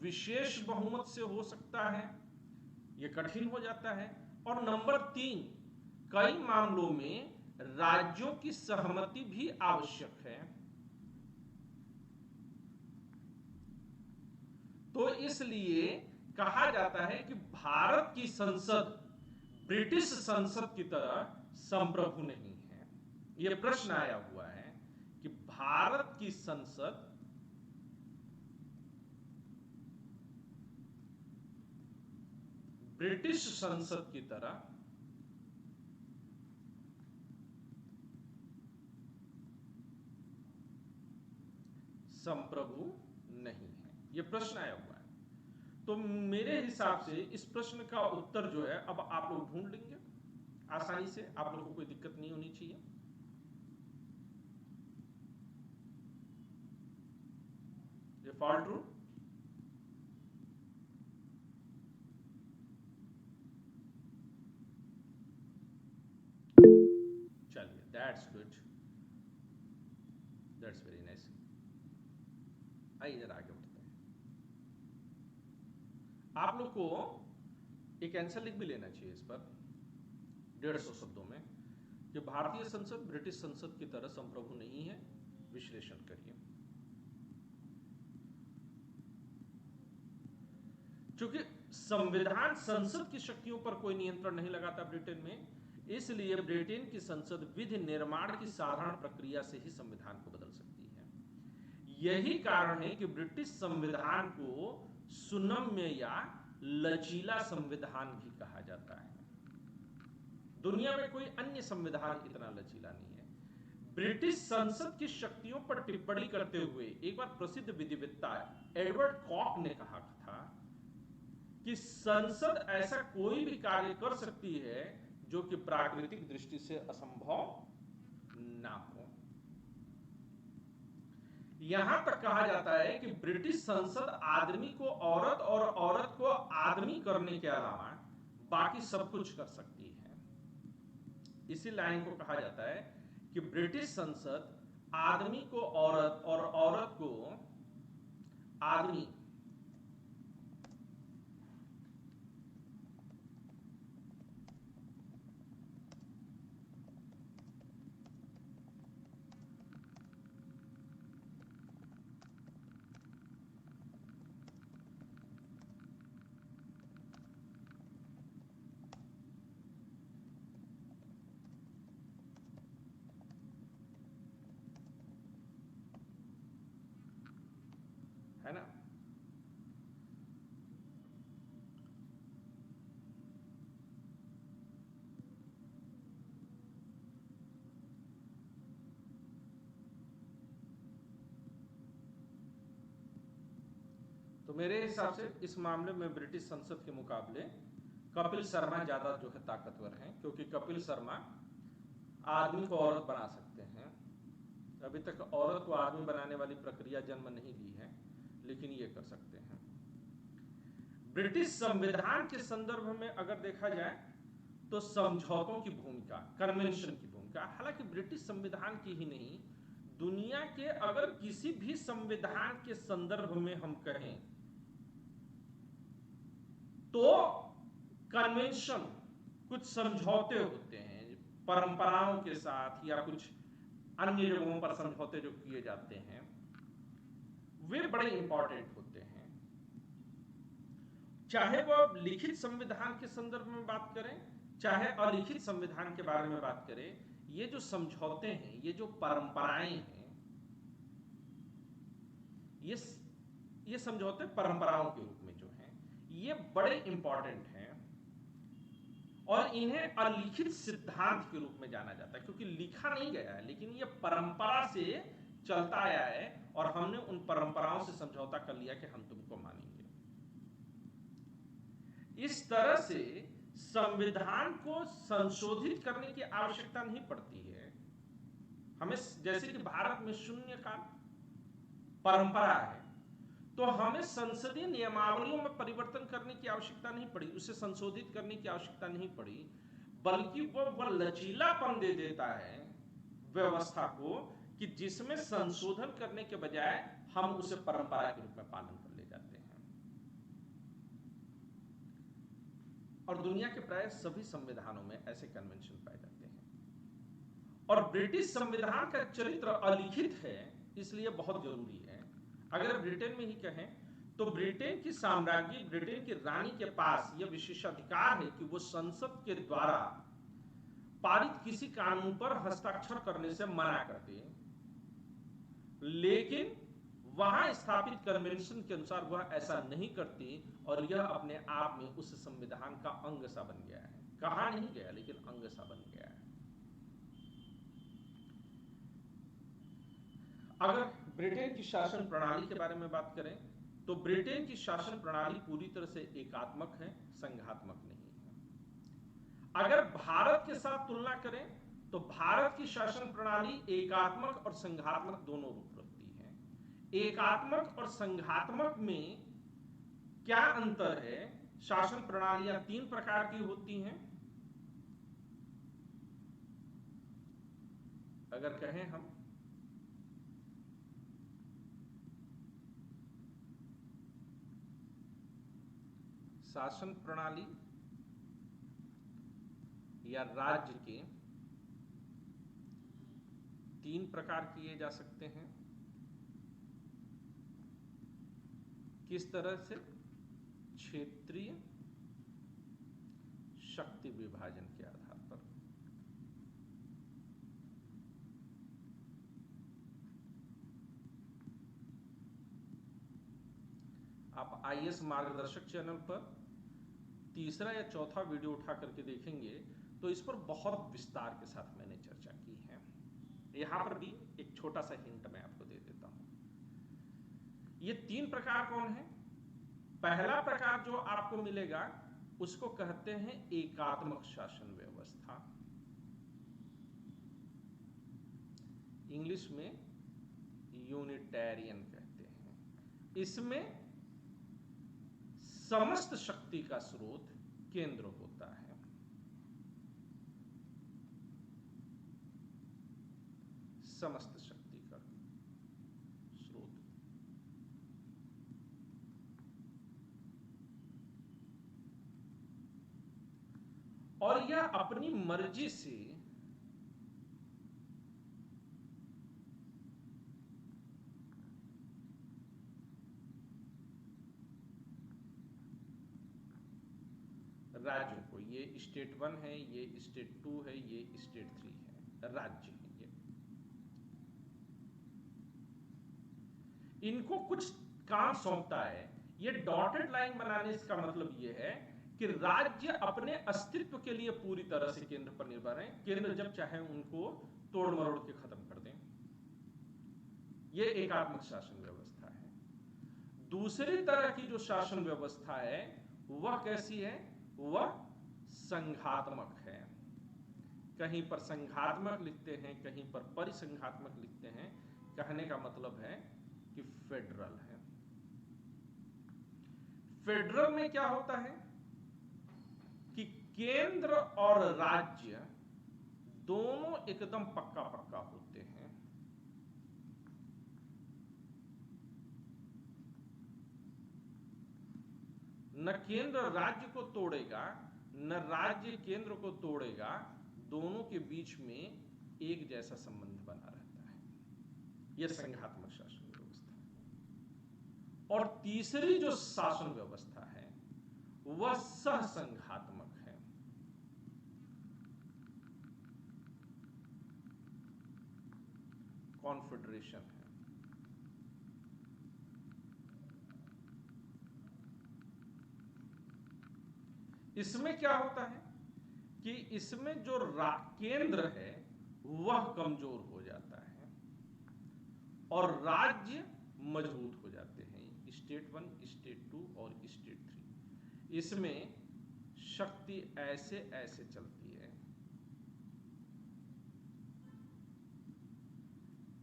विशेष बहुमत से हो सकता है, यह कठिन हो जाता है। और नंबर तीन, कई मामलों में राज्यों की सहमति भी आवश्यक है। तो इसलिए कहा जाता है कि भारत की संसद ब्रिटिश संसद की तरह संप्रभु नहीं है। यह प्रश्न आया हुआ है कि भारत की संसद ब्रिटिश संसद की तरह संप्रभु नहीं है, यह प्रश्न आया हुआ है। तो मेरे हिसाब से इस प्रश्न का उत्तर जो है अब आप लोग ढूंढ लेंगे आसानी से, आप लोगों को कोई दिक्कत नहीं होनी चाहिए। ये फॉल्ट ट्रू, चलिए, that's good, that's very nice. आइए इधर आगे बढ़ते हैं। आप लोग को एक आंसर लिख भी लेना चाहिए इस पर 150 शब्दों में कि भारतीय संसद ब्रिटिश संसद की तरह संप्रभु नहीं है। विश्लेषण करिए। क्योंकि संविधान संसद की शक्तियों पर कोई नियंत्रण नहीं लगाता ब्रिटेन में, इसलिए ब्रिटेन की संसद विधि निर्माण की साधारण प्रक्रिया से ही संविधान को बदल सकती है। यही कारण है कि ब्रिटिश संविधान को सुनम्य या लचीला संविधान भी कहा जाता है। दुनिया में कोई अन्य संविधान इतना लचीला नहीं है। ब्रिटिश संसद की शक्तियों पर टिप्पणी करते हुए एक बार प्रसिद्ध विधिवेत्ता एडवर्ड कॉक ने कहा था कि संसद ऐसा कोई भी कार्य कर सकती है जो कि प्राकृतिक दृष्टि से असंभव ना हो। यहां तक कहा जाता है कि ब्रिटिश संसद आदमी को औरत और औरत को आदमी करने के अलावा बाकी सब कुछ कर सकती है। इसी लाइन को कहा जाता है कि ब्रिटिश संसद आदमी को औरत और औरत को आदमी है ना। तो मेरे हिसाब से इस मामले में ब्रिटिश संसद के मुकाबले कपिल शर्मा ज्यादा जो है ताकतवर हैं, क्योंकि कपिल शर्मा आदमी को औरत बना सकते हैं। अभी तक औरत को आदमी बनाने वाली प्रक्रिया जन्म नहीं ली है, लेकिन ये कर सकते हैं। ब्रिटिश संविधान के संदर्भ में अगर देखा जाए तो समझौतों की भूमिका, कन्वेंशन की भूमिका, हालांकि ब्रिटिश संविधान की ही नहीं, दुनिया के अगर किसी भी संविधान के संदर्भ में हम कहें तो कन्वेंशन, कुछ समझौते होते हैं परंपराओं के साथ या कुछ अन्य जगहों पर समझौते जो किए जाते हैं, वे बड़े इंपॉर्टेंट होते हैं। चाहे वो लिखित संविधान के संदर्भ में बात करें, चाहे अलिखित संविधान के बारे में बात करें, ये जो समझौते हैं, ये जो परंपराएं हैं, ये समझौते परंपराओं के रूप में जो हैं, ये बड़े इंपॉर्टेंट हैं और इन्हें अलिखित सिद्धांत के रूप में जाना जाता है, क्योंकि लिखा नहीं गया है, लेकिन ये परंपरा से चलता आया है और हमने उन परंपराओं से समझौता कर लिया कि हम तुमको मानेंगे। इस तरह से संविधान को संशोधित करने की आवश्यकता नहीं पड़ती है हमें। जैसे कि भारत में शून्यकाल परंपरा है, तो हमें संसदीय नियमावलियों में परिवर्तन करने की आवश्यकता नहीं पड़ी, उसे संशोधित करने की आवश्यकता नहीं पड़ी, बल्कि वो लचीलापन दे देता है व्यवस्था को कि जिसमें संशोधन करने के बजाय हम उसे परंपरा के रूप में पालन कर ले जाते हैं। और दुनिया के प्राय सभी संविधानों में ऐसे कन्वेंशन पाए जाते हैं। और ब्रिटिश संविधान का चरित्र अलिखित है, इसलिए बहुत जरूरी है। अगर ब्रिटेन में ही कहें तो ब्रिटेन की साम्राज्ञी, ब्रिटेन की रानी के पास यह विशेषाधिकार है कि वो संसद के द्वारा पारित किसी कानून पर हस्ताक्षर करने से मना करती है, लेकिन वहां स्थापित कन्वेंशन के अनुसार वह ऐसा नहीं करती और यह अपने आप में उस संविधान का अंग सा बन गया है। कहा नहीं गया, लेकिन अंग सा बन गया है। अगर ब्रिटेन की शासन प्रणाली के बारे में बात करें तो ब्रिटेन की शासन प्रणाली पूरी तरह से एकात्मक है, संघात्मक नहीं है। अगर भारत के साथ तुलना करें तो भारत की शासन प्रणाली एकात्मक और संघात्मक दोनों रूप रखती है। एकात्मक और संघात्मक में क्या अंतर है? शासन प्रणालियां 3 प्रकार की होती हैं। अगर कहें हम शासन प्रणाली या राज्य के 3 प्रकार किए जा सकते हैं। किस तरह से? क्षेत्रीय शक्ति विभाजन के आधार पर। आप आईएएस मार्गदर्शक चैनल पर तीसरा या चौथा वीडियो उठा करके देखेंगे तो इस पर बहुत विस्तार के साथ मैंने चर्चा की है। यहां पर भी एक छोटा सा हिंट मैं आपको दे देता हूं। ये 3 प्रकार कौन है? पहला प्रकार जो आपको मिलेगा उसको कहते हैं एकात्मक शासन व्यवस्था, इंग्लिश में यूनिटेरियन कहते हैं। इसमें समस्त शक्ति का स्रोत केंद्र होता है। समस्त शक्ति का स्रोत, और यह अपनी मर्जी से राज्यों को, ये स्टेट 1 है, ये स्टेट 2 है, ये स्टेट 3 है, राज्य है ये, इनको कुछ काम सौंपता है। ये डॉटेड लाइन बनाने का मतलब ये है कि राज्य अपने अस्तित्व के लिए पूरी तरह से केंद्र पर निर्भर है। केंद्र जब चाहे उनको तोड़ मरोड़ के खत्म कर दें। ये एकात्मक शासन व्यवस्था है। दूसरी तरह की जो शासन व्यवस्था है वह कैसी है? वह संघात्मक है। कहीं पर संघात्मक लिखते हैं, कहीं पर परिसंघात्मक लिखते हैं। कहने का मतलब है कि फेडरल है। फेडरल में क्या होता है कि केंद्र और राज्य दोनों एकदम पक्का पक्का होते हैं। न केंद्र राज्य को तोड़ेगा, न राज्य केंद्र को तोड़ेगा, दोनों के बीच में एक जैसा संबंध बना रहता है। यह संघात्मक शासन व्यवस्था है। और तीसरी जो शासन व्यवस्था है वह सहसंघात्मक है। कॉन्फेडरेशन है। इसमें क्या होता है कि इसमें जो केंद्र है वह कमजोर हो जाता है और राज्य मजबूत हो जाते हैं। स्टेट 1, स्टेट 2 और स्टेट 3, इसमें शक्ति ऐसे ऐसे चलती है,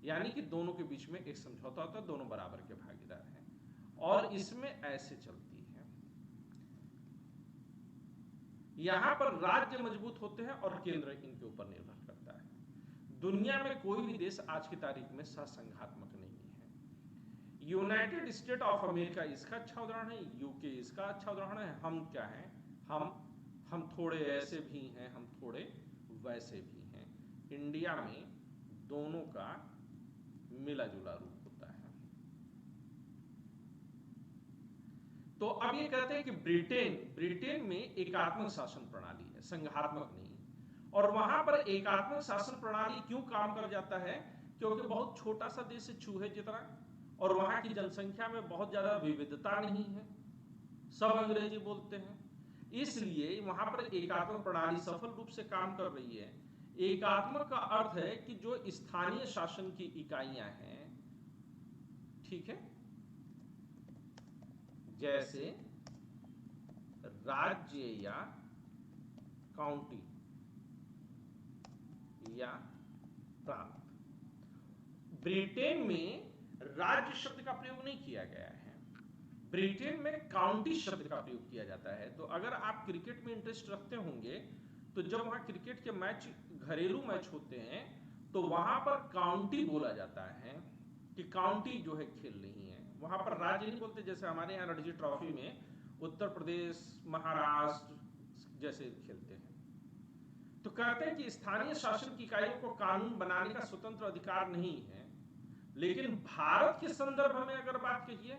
यानी कि दोनों के बीच में एक समझौता होता है, दोनों बराबर के भागीदार हैं, और इसमें ऐसे चलती है। यहां पर राज्य मजबूत होते हैं और केंद्र इनके ऊपर निर्भर करता है। दुनिया में कोई भी देश आज की तारीख में सहसंघात्मक नहीं है। यूनाइटेड स्टेट ऑफ अमेरिका इसका अच्छा उदाहरण है, यूके इसका अच्छा उदाहरण है। हम क्या हैं? हम थोड़े ऐसे भी हैं, हम थोड़े वैसे भी हैं। इंडिया में दोनों का मिला जुला रूप होता है। तो अब ये कहते हैं कि ब्रिटेन में एकात्मक शासन प्रणाली है, संघात्मक नहीं। और वहां पर एकात्मक शासन प्रणाली क्यों काम कर जाता है? क्योंकि बहुत छोटा सा देश है, चूहे जितना, और वहां की जनसंख्या में बहुत ज्यादा विविधता नहीं है, सब अंग्रेजी बोलते हैं, इसलिए वहां पर एकात्मक प्रणाली सफल रूप से काम कर रही है। एकात्मक का अर्थ है कि जो स्थानीय शासन की इकाइयां हैं, ठीक है, जैसे राज्य या काउंटी या प्रांत। ब्रिटेन में राज्य शब्द का प्रयोग नहीं किया गया है, ब्रिटेन में काउंटी शब्द का प्रयोग किया जाता है। तो अगर आप क्रिकेट में इंटरेस्ट रखते होंगे तो जब वहां क्रिकेट के मैच, घरेलू मैच होते हैं, तो वहां पर काउंटी बोला जाता है कि काउंटी जो है खेल रही है। वहां पर राज्य नहीं बोलते, जैसे हमारे यहाँ रणजी ट्रॉफी में उत्तर प्रदेश, महाराष्ट्र जैसे खेलते हैं। तो कहते हैं कि स्थानीय शासन की इकाइयों को कानून बनाने का स्वतंत्र अधिकार नहीं है। लेकिन भारत के संदर्भ में अगर बात कहिए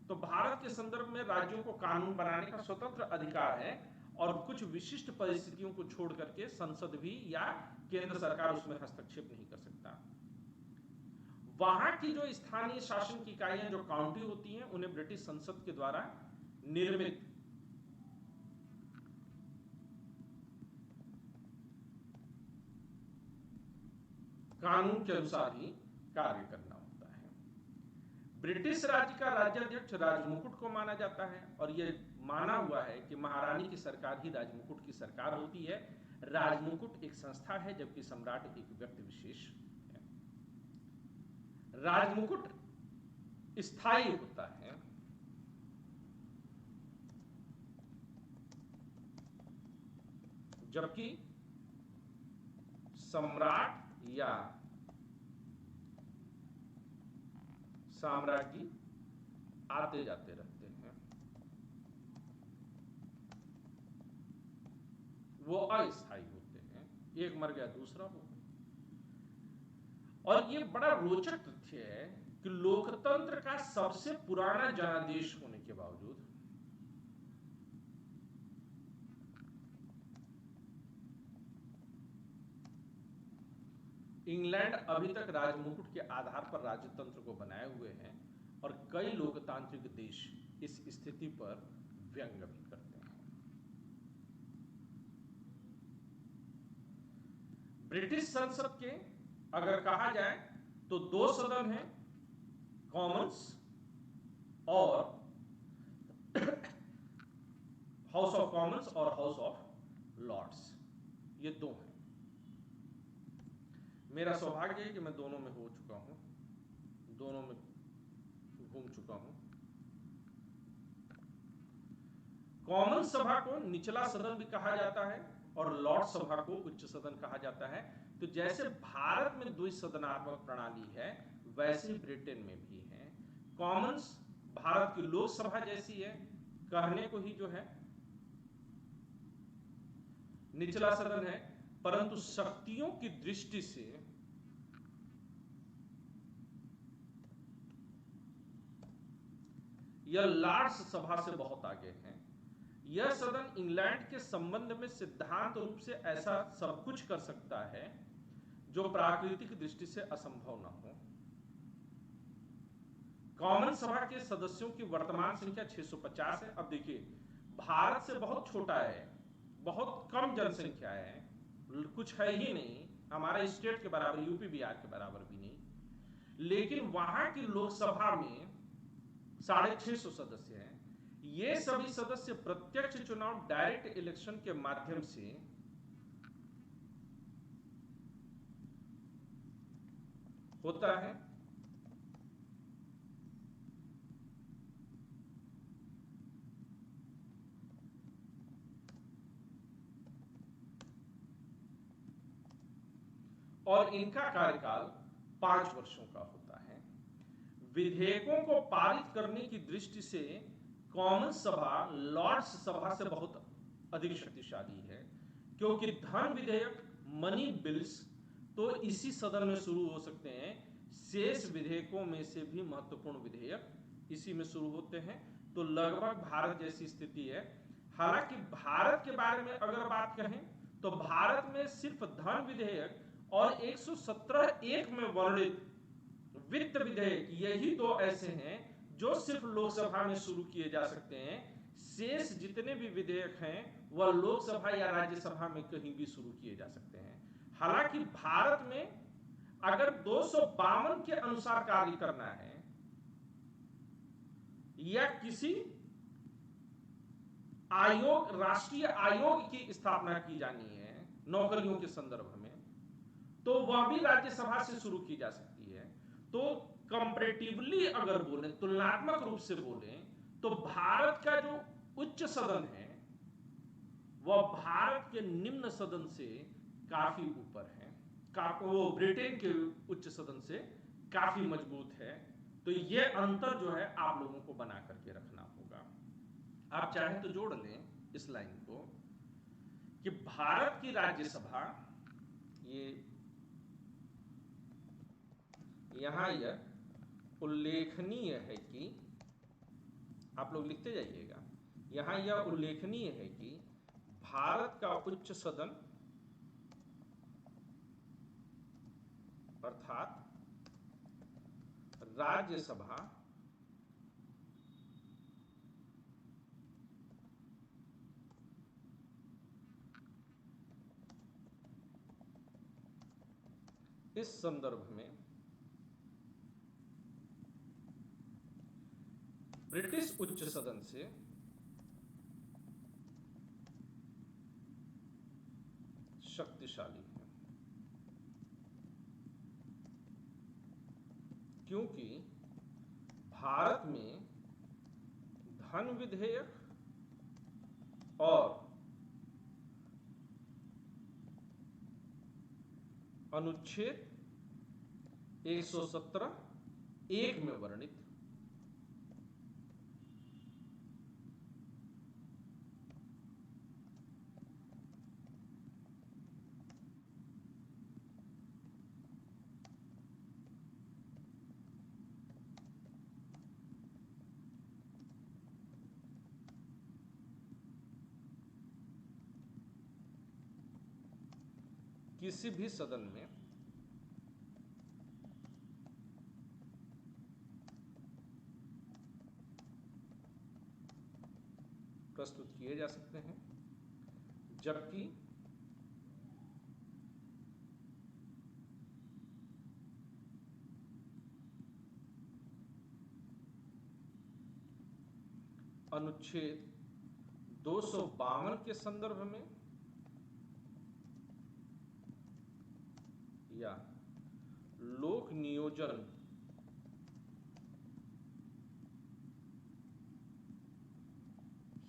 तो भारत के संदर्भ में राज्यों को कानून बनाने का स्वतंत्र अधिकार है, और कुछ विशिष्ट परिस्थितियों को छोड़ करके संसद भी या केंद्र सरकार उसमें हस्तक्षेप नहीं कर सकता। वहां की जो स्थानीय शासन की इकाइयां जो काउंटी होती हैं, उन्हें ब्रिटिश संसद के द्वारा निर्मित कानून के अनुसार ही कार्य करना होता है। ब्रिटिश राज्य का राज्याध्यक्ष राजमुकुट को माना जाता है और यह माना हुआ है कि महारानी की सरकार ही राजमुकुट की सरकार होती है। राजमुकुट एक संस्था है जबकि सम्राट एक व्यक्ति विशेष है। राजमुकुट स्थायी होता है, जबकि सम्राट या साम्राज्ञी आते जाते रहते हैं, वो अस्थायी होते हैं। एक मर गया दूसरा हो गया। और ये बड़ा रोचक तथ्य है कि लोकतंत्र का सबसे पुराना जनादेश होने के बावजूद इंग्लैंड अभी तक राजमुकुट के आधार पर राज्यतंत्र को बनाए हुए हैं और कई लोकतांत्रिक देश इस स्थिति पर व्यंग्य भी करते हैं। ब्रिटिश संसद के अगर कहा जाए तो दो सदन हैं, कॉमन्स और हाउस ऑफ कॉमन्स और हाउस ऑफ लॉर्ड्स, ये दो हैं। मेरा सौभाग्य है कि मैं दोनों में हो चुका हूं, दोनों में घूम चुका हूं। कॉमन सभा को निचला सदन भी कहा जाता है और लॉर्ड सभा को उच्च सदन कहा जाता है। तो जैसे भारत में द्विसदनात्मक प्रणाली है वैसे ब्रिटेन में भी है। कॉमन्स भारत की लोकसभा जैसी है, कहने को ही जो है निचला सदन है, परंतु शक्तियों की दृष्टि से यह लॉर्ड्स सभा से बहुत आगे है। यह सदन इंग्लैंड के संबंध में सिद्धांत रूप से ऐसा सब कुछ कर सकता है जो प्राकृतिक दृष्टि से असंभव न हो। कॉमन सभा के सदस्यों की वर्तमान संख्या 650 है। अब देखिए, भारत से बहुत छोटा है, बहुत कम जनसंख्या है, कुछ है ही नहीं, हमारा स्टेट के बराबर, यूपी बिहार के बराबर भी नहीं, लेकिन वहां की लोकसभा में 650 सदस्य हैं। ये सभी सदस्य प्रत्यक्ष चुनाव, डायरेक्ट इलेक्शन के माध्यम से होता है। और इनका कार्यकाल 5 वर्षों का होता है। विधेयकों को पारित करने की दृष्टि से कॉमन सभा लॉर्ड्स सभा से बहुत अधिक शक्तिशाली है, क्योंकि धन विधेयक, मनी बिल्स तो इसी सदन में शुरू हो सकते हैं। शेष विधेयकों में से भी महत्वपूर्ण विधेयक इसी में शुरू होते हैं। तो लगभग भारत जैसी स्थिति है। हालांकि भारत के बारे में अगर बात कहें तो भारत में सिर्फ धन विधेयक और 117(1) में वर्णित वित्त विधेयक, यही दो ऐसे हैं जो सिर्फ लोकसभा में शुरू किए जा सकते हैं। शेष जितने भी विधेयक हैं वह लोकसभा या राज्यसभा में कहीं भी शुरू किए जा सकते हैं। हालांकि भारत में अगर 252 के अनुसार कार्य करना है या किसी आयोग, राष्ट्रीय आयोग की स्थापना की जानी है नौकरियों के संदर्भ में, तो वह भी राज्यसभा से शुरू की जा सकती है। तो कंपैरेटिवली अगर बोलें, तुलनात्मक रूप से बोलें, तो भारत का जो उच्च सदन है वह भारत के निम्न सदन से काफी ऊपर है। वो ब्रिटेन के उच्च सदन से काफी मजबूत है। तो यह अंतर जो है आप लोगों को बना करके रखना होगा। आप चाहें तो जोड़ लें इस लाइन को कि भारत की राज्यसभा, ये यहां यह उल्लेखनीय है कि, आप लोग लिखते जाइएगा, यहां यह उल्लेखनीय है कि भारत का उच्च सदन अर्थात राज्यसभा इस संदर्भ में ब्रिटिश उच्च सदन से शक्तिशाली है, क्योंकि भारत में धन विधेयक और अनुच्छेद 117 एक में वर्णित किसी भी सदन में प्रस्तुत किए जा सकते हैं, जबकि अनुच्छेद 252 के संदर्भ में या लोक नियोजन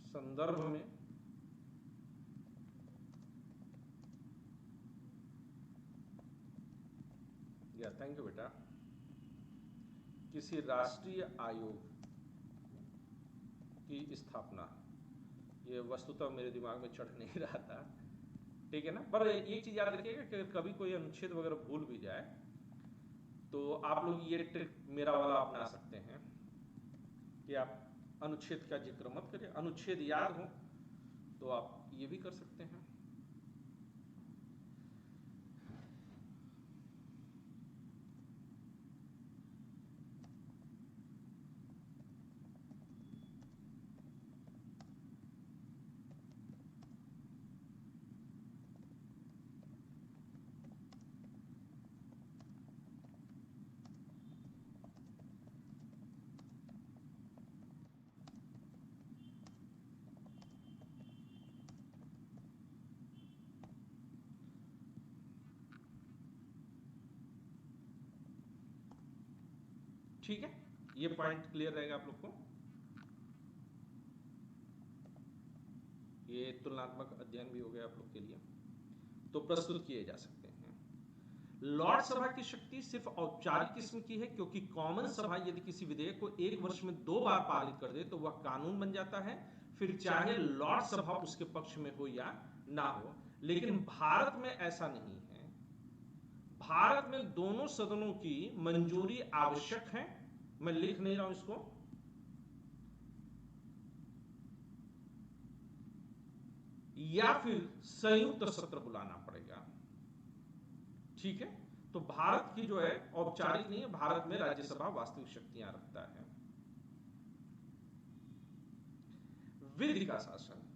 संदर्भ में या थैंक यू बेटा, किसी राष्ट्रीय आयोग की स्थापना, ये वस्तुतः मेरे दिमाग में चढ़ नहीं रहा था, ठीक है ना। पर एक चीज याद रखिएगा कि कभी कोई अनुच्छेद वगैरह भूल भी जाए तो आप लोग ये ट्रिक मेरा वाला अपना सकते हैं कि आप अनुच्छेद का जिक्र मत करिए, अनुच्छेद याद हो तो आप ये भी कर सकते हैं। ठीक है, ये पॉइंट क्लियर रहेगा आप लोग को। ये तुलनात्मक अध्ययन भी हो गया आप लोग के लिए। तो प्रस्तुत किए जा सकते हैं। लॉर्ड सभा की शक्ति सिर्फ औपचारिक किस्म की है, क्योंकि कॉमन सभा यदि किसी विधेयक को एक वर्ष में 2 बार पारित कर दे तो वह कानून बन जाता है, फिर चाहे लॉर्ड सभा उसके पक्ष में हो या ना हो। लेकिन भारत में ऐसा नहीं है। भारत में दोनों सदनों की मंजूरी आवश्यक है। मैं लिख नहीं रहा हूं इसको, या फिर संयुक्त सत्र बुलाना पड़ेगा, ठीक है। तो भारत की जो है औपचारिक नहीं है, भारत में राज्यसभा वास्तविक शक्तियां रखता है। विधि का शासन,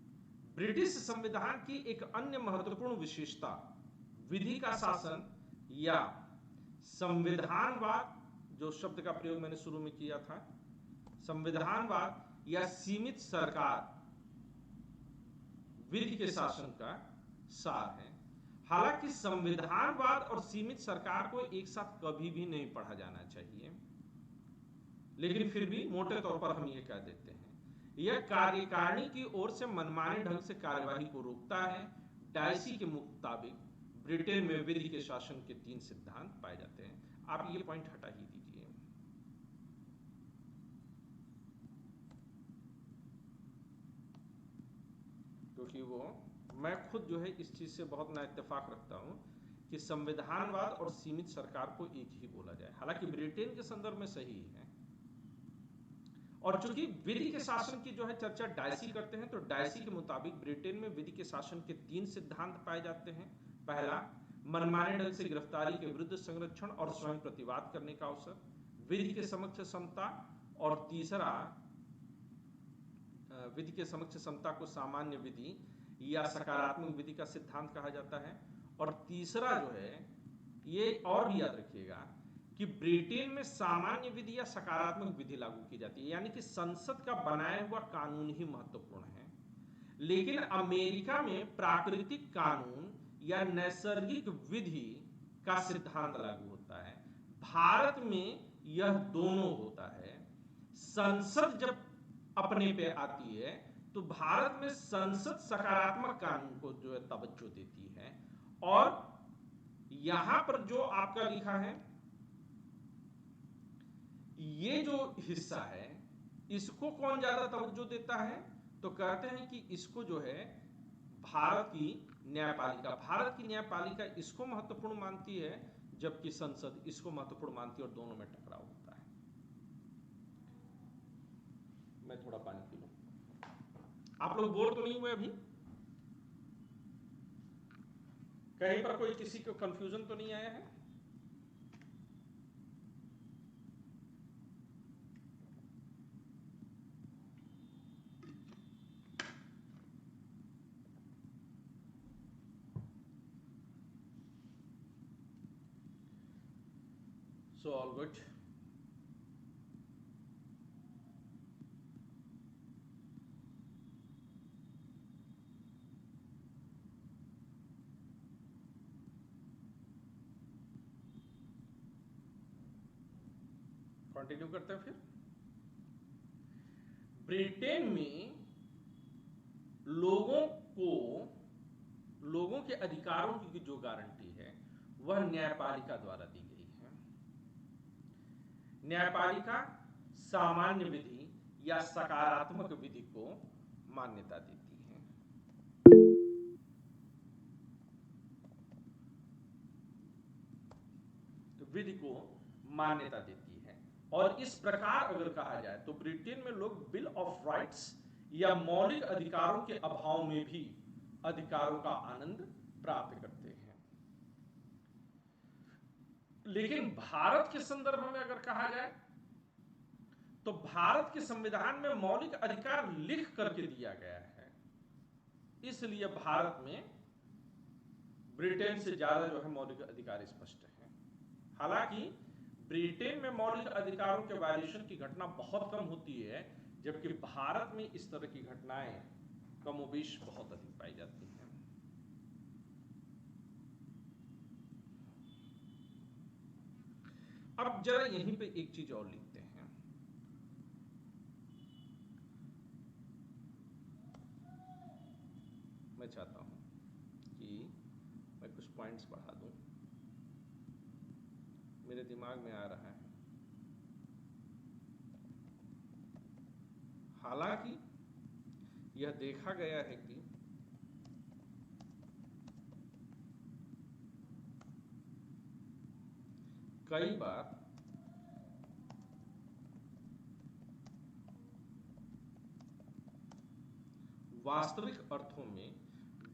ब्रिटिश संविधान की एक अन्य महत्वपूर्ण विशेषता विधि का शासन या संविधानवाद, जो शब्द का प्रयोग मैंने शुरू में किया था, संविधानवाद या सीमित सरकार विधि के शासन का सार है। हालांकि संविधानवाद और सीमित सरकार को एक साथ कभी भी नहीं पढ़ा जाना चाहिए, लेकिन फिर भी मोटे तौर पर हम ये कह देते हैं, यह कार्यकारिणी की ओर से मनमाने ढंग से कार्यवाही को रोकता है। डायसी के मुताबिक ब्रिटेन में विधि के शासन के 3 सिद्धांत पाए जाते हैं। आप ये पॉइंट हटा ही दीजिए। क्योंकि वो मैं खुद जो है इस चीज से बहुत ना इत्तेफाक रखता हूं कि संविधानवाद और सीमित सरकार को एक ही बोला जाए। हालांकि ब्रिटेन के संदर्भ में सही है। और चूंकि विधि के शासन की जो है चर्चा डायसी करते हैं, तो डायसी के मुताबिक ब्रिटेन में विधि के शासन के 3 सिद्धांत पाए जाते हैं। पहला, मनमाने ढंग से गिरफ्तारी के विरुद्ध संरक्षण और स्वयं प्रतिवाद करने का अवसर, विधि के समक्ष समता, और तीसरा, विधि के समक्ष समता को सामान्य विधि या सकारात्मक विधि का सिद्धांत कहा जाता है। और तीसरा जो है ये और भी याद रखिएगा कि ब्रिटेन में सामान्य विधि या सकारात्मक विधि लागू की जाती है, यानी कि संसद का बनाया हुआ कानून ही महत्वपूर्ण है। लेकिन अमेरिका में प्राकृतिक कानून या नैसर्गिक विधि का सिद्धांत लागू होता है। भारत में यह दोनों होता है। संसद जब अपने पे आती है तो भारत में संसद सकारात्मक कानून को जो है तवज्जो देती है, और यहां पर जो आपका लिखा है ये जो हिस्सा है इसको कौन ज्यादा तवज्जो देता है, तो कहते हैं कि इसको जो है भारत की न्यायपालिका इसको महत्वपूर्ण मानती है, जबकि संसद इसको महत्वपूर्ण मानती है, और दोनों में टकराव होता है। मैं थोड़ा पानी पी लूं। आप लोग बोर तो नहीं हुए अभी? कहीं पर कोई किसी को कंफ्यूजन तो नहीं आया है? So all good. कंटिन्यू करते हैं फिर। ब्रिटेन में लोगों के अधिकारों की जो गारंटी है वह न्यायपालिका द्वारा दी गई है। न्यायपालिका सामान्य विधि या सकारात्मक विधि को मान्यता देती है। तो विधि को मान्यता देती है, और इस प्रकार अगर कहा जाए तो ब्रिटेन में लोग बिल ऑफ राइट्स या मौलिक अधिकारों के अभाव में भी अधिकारों का आनंद प्राप्त करते हैं। लेकिन भारत के संदर्भ में अगर कहा जाए तो भारत के संविधान में मौलिक अधिकार लिख करके दिया गया है, इसलिए भारत में ब्रिटेन से ज्यादा जो है मौलिक अधिकार स्पष्ट है। हालांकि ब्रिटेन में मौलिक अधिकारों के वायलेशन की घटना बहुत कम होती है, जबकि भारत में इस तरह की घटनाएं कमोबेश बहुत अधिक पाई जाती हैं। अब जरा यहीं पे एक चीज और लिखते हैं। मैं चाहता हूं कि मैं कुछ पॉइंट्स बढ़ा दूं, मेरे दिमाग में आ रहा है। हालांकि यह देखा गया है कि कई बार वास्तविक अर्थों में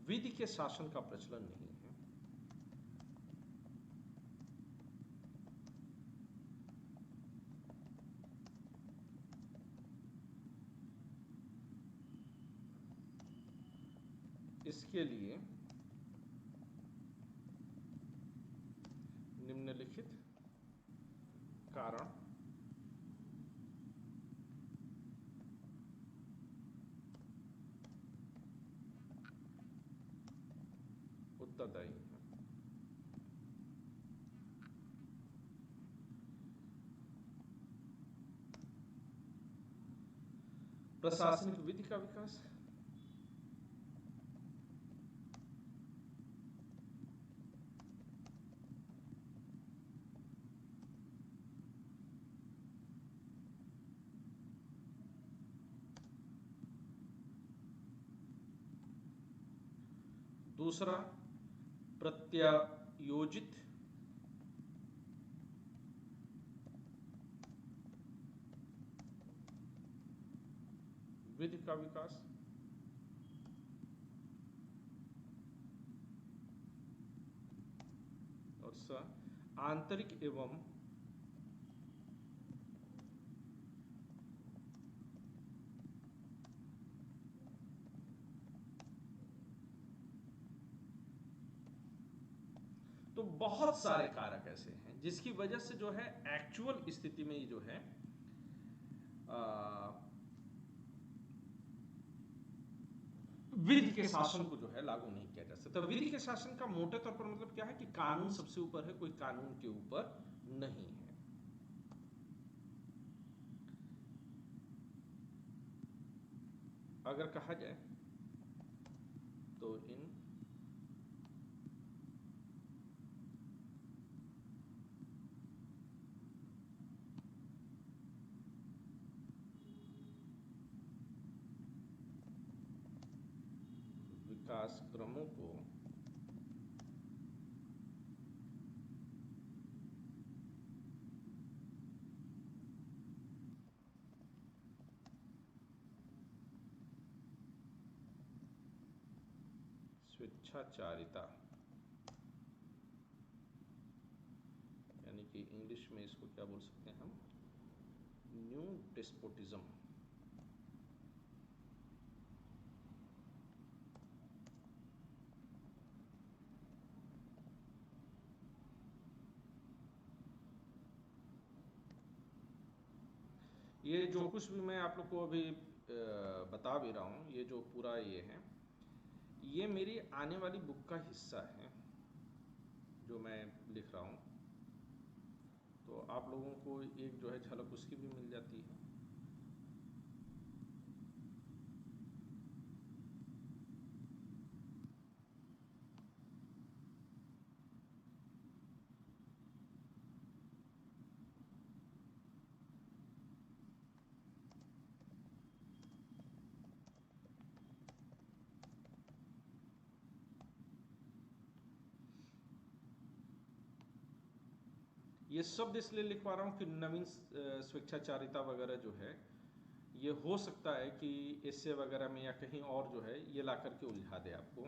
विधि के शासन का प्रचलन नहीं है। इसके लिए निम्नलिखित कारण उत्तरदायी है। प्रशासनिक विधि का विकास, दूसरा प्रत्यायोजित विधि का विकास, और आंतरिक एवं तो बहुत सारे कारक ऐसे हैं जिसकी वजह से जो है एक्चुअल स्थिति में ये जो है विधि के शासन को जो है लागू नहीं किया जा सकता। विधि के शासन का मोटे तौर पर मतलब क्या है कि कानून सबसे ऊपर है, कोई कानून के ऊपर नहीं है। अगर कहा जाए तो इन विकास क्रमों को स्वेच्छाचारिता, यानी कि इंग्लिश में इसको क्या बोल सकते हैं हम, न्यू डेस्पोटिज्म, ये जो कुछ भी मैं आप लोग को अभी बता भी रहा हूँ, ये जो पूरा ये है, ये मेरी आने वाली बुक का हिस्सा है जो मैं लिख रहा हूँ, तो आप लोगों को एक जो है झलक उसकी भी मिल जाती है। ये शब्द इसलिए लिखवा रहा हूँ कि नवीन स्वेच्छाचारिता वगैरह जो है, ये हो सकता है कि इससे वगैरह में या कहीं और जो है ये ला करके उलझा दे आपको।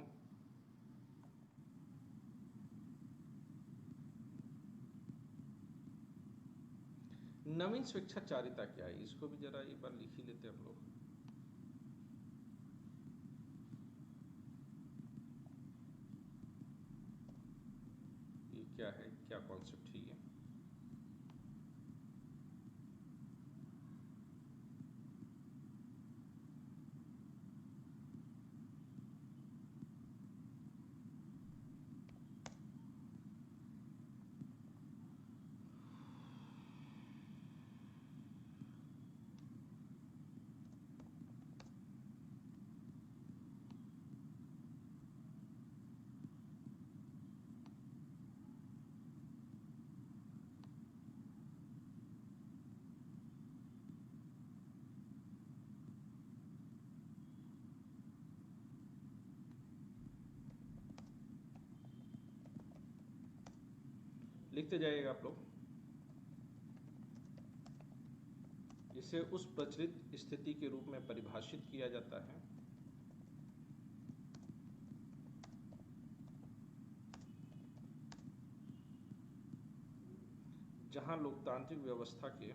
नवीन स्वेच्छाचारिता क्या है, इसको भी जरा एक बार लिख ही लेते हम लोग। ये क्या है, क्या कॉन्सेप्ट है ये? लिखते जाइएगा आप लोग। इसे उस प्रचलित स्थिति के रूप में परिभाषित किया जाता है जहां लोकतांत्रिक व्यवस्था के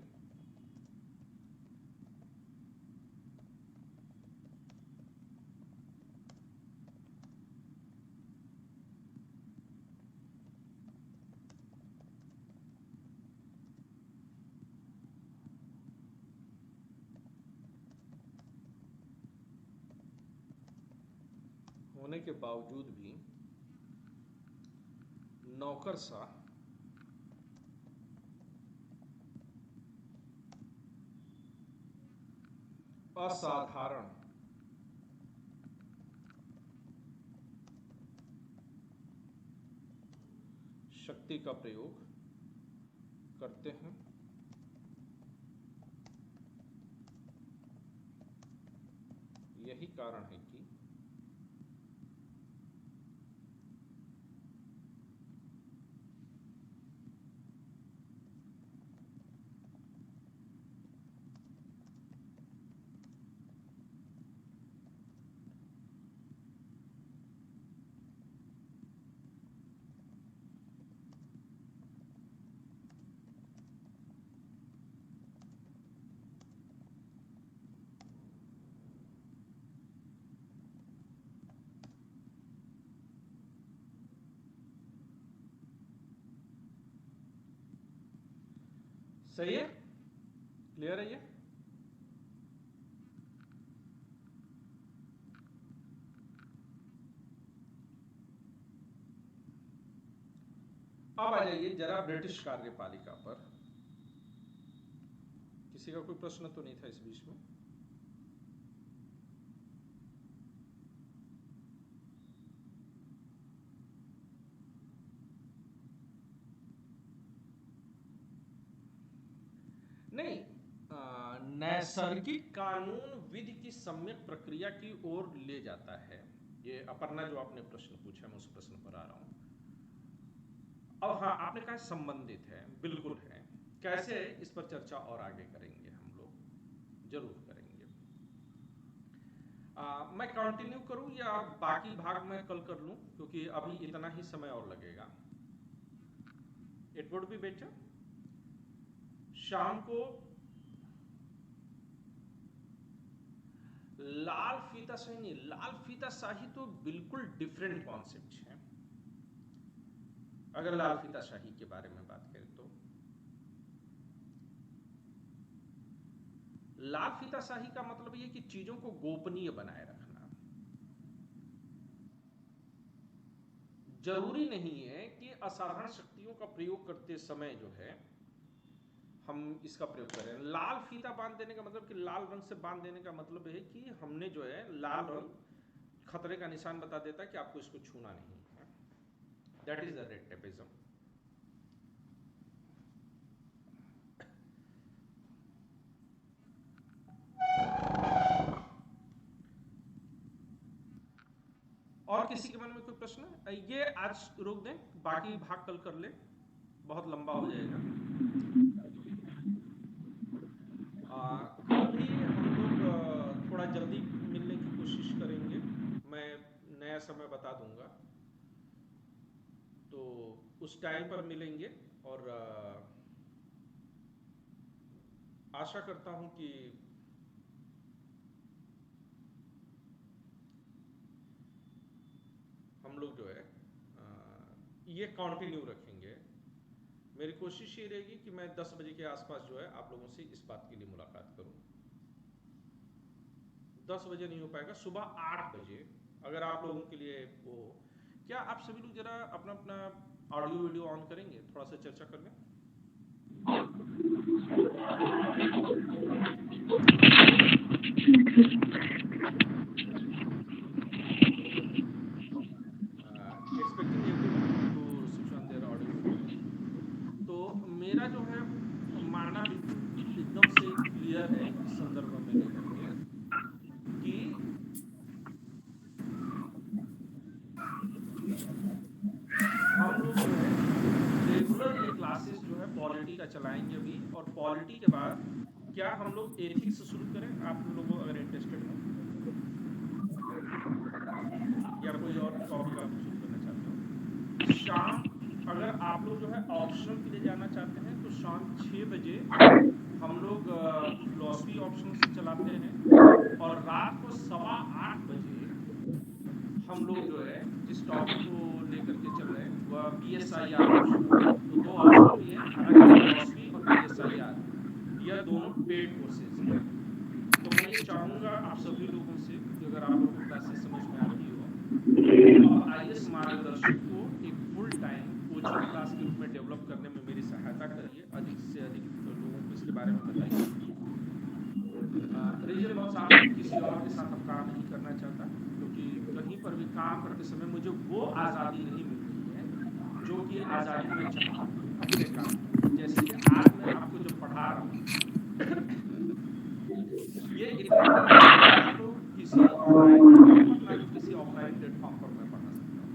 होने के बावजूद भी नौकरशाह असाधारण शक्ति का प्रयोग करते हैं। यही कारण है कि सही है, क्लियर है ये? अब आ जाइए जरा ब्रिटिश कार्यपालिका पर। किसी का कोई प्रश्न तो नहीं था इस बीच में? नहीं, नैसर्गिक कानून विधि की सम्यक प्रक्रिया की ओर ले जाता है। ये अपर्णा जो आपने प्रश्न पूछा, मैं उस प्रश्न पर आ रहा हूं। अब हाँ, आपने कहा संबंधित है, बिल्कुल है। कैसे, इस पर चर्चा और आगे करेंगे, हम लोग जरूर करेंगे। मैं कंटिन्यू करूं या बाकी भाग मैं कल कर लूं, क्योंकि अभी इतना ही समय और लगेगा। इट वुड बी बेटर शाम को लाल फीता शाही नहीं, लाल फीता शाही तो बिल्कुल डिफरेंट कॉन्सेप्ट है। अगर लाल फीता शाही के बारे में बात करें तो लाल फीता शाही का मतलब ये कि चीजों को गोपनीय बनाए रखना। जरूरी नहीं है कि असाधारण शक्तियों का प्रयोग करते समय जो है हम इसका प्रयोग करें। लाल फीता बांध देने का मतलब, कि लाल रंग से बांध देने का मतलब है कि हमने जो है लाल रंग खतरे का निशान बता देता है कि आपको इसको छूना नहीं है। That is the red tapism. और किसी के मन में कोई प्रश्न है? ये आज रोक दें, बाकी भाग कल कर ले, बहुत लंबा हो जाएगा। कल भी हम लोग थोड़ा जल्दी मिलने की कोशिश करेंगे। मैं नया समय बता दूंगा, तो उस टाइम पर मिलेंगे। और आशा करता हूं कि हम लोग जो है ये कंटिन्यू रखेंगे। मेरी कोशिश ये रहेगी कि मैं 10 बजे के आसपास जो है आप लोगों से इस बात के लिए मुलाकात करूं। 10 बजे नहीं हो पाएगा, सुबह 8 बजे अगर आप लोगों के लिए वो। क्या आप सभी लोग जरा अपना अपना ऑडियो वीडियो ऑन करेंगे, थोड़ा सा चर्चा कर लें। Expecting everyone to switch on their audio. तो मेरा जो है मानना एकदम से क्लियर है इस संदर्भ में लेकर के कि हम लोग जो है रेगुलर ये क्लासेस जो है पॉलिटी का चलाएंगे अभी, और पॉलिटी के बाद क्या हम लोग एथिक्स शुरू करें, आप लोगों अगर इंटरेस्टेड हो, या कोई और टॉपिक आप शुरू करना चाहते हो। शाम अगर आप लोग जो है ऑप्शनल के लिए जाना चाहते हैं तो शाम 6 बजे हम लोग फिलॉसफी ऑप्शनल से चलाते हैं, और रात को 8:15 बजे हम लोग जो है जिस टॉपिक को लेकर के चल रहे हैं वह PSIR ऑप्शनल। तो 2 ऑप्शनल भी है, फिलॉसफी और PSIR, यह दोनों पेड कोर्सेज हैं। तो मैं ये चाहूँगा आप सभी लोगों से कि अगर आप लोगों को क्लासेस समझ में आ रही हो तो IAS मार्गदर्शक को एक फुल टाइम कोचिंग क्लास के रूप में डेवलप करने में मेरी सहायता करिए। अधिक से अधिक लोगों को इसके बारे में बताइए। रीजन बॉक्स आप किसी और के साथ अब काम नहीं करना चाहता, क्योंकि कहीं पर भी काम करते समय मुझे वो आज़ादी नहीं मिल रही है जो कि आज़ादी में चाहता हूँ अपने काम। जैसे कि आज मैं आपको जो पढ़ा रहा हूँ ये इतना तो किसी ऑफलाइन प्लेटफॉर्म पर मैं पढ़ा सकता हूँ,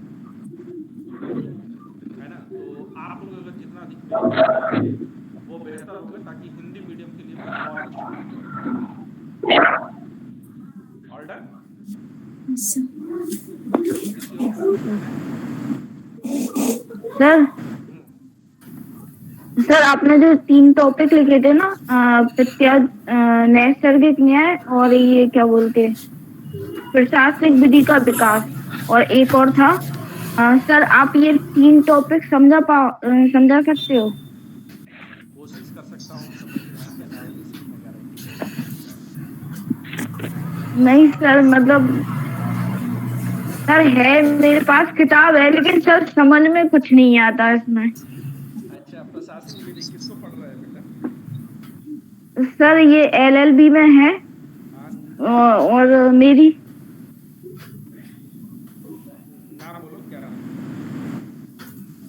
है ना। तो आप लोग अगर जितना अधिक वो बेहतर होगा, ताकि हिंदी मीडियम के लिए मैं और अच्छा ऑल डन। सर आपने जो 3 टॉपिक लिखे थे ना, नैसर्गिक न्याय और ये क्या बोलते प्रशासनिक विधि का विकास, और एक और था सर, आप ये 3 टॉपिक समझा सकते हो? कोशिश कर सकता हूँ। नहीं सर, मतलब सर है, मेरे पास किताब है, लेकिन सर समझ में कुछ नहीं आता इसमें। अच्छा, प्रशासनिक विधि किसको पढ़ रहे हैं बेटा? सर ये LLB में है, हाँ, और मेरी नाम बोलो, क्या नाम?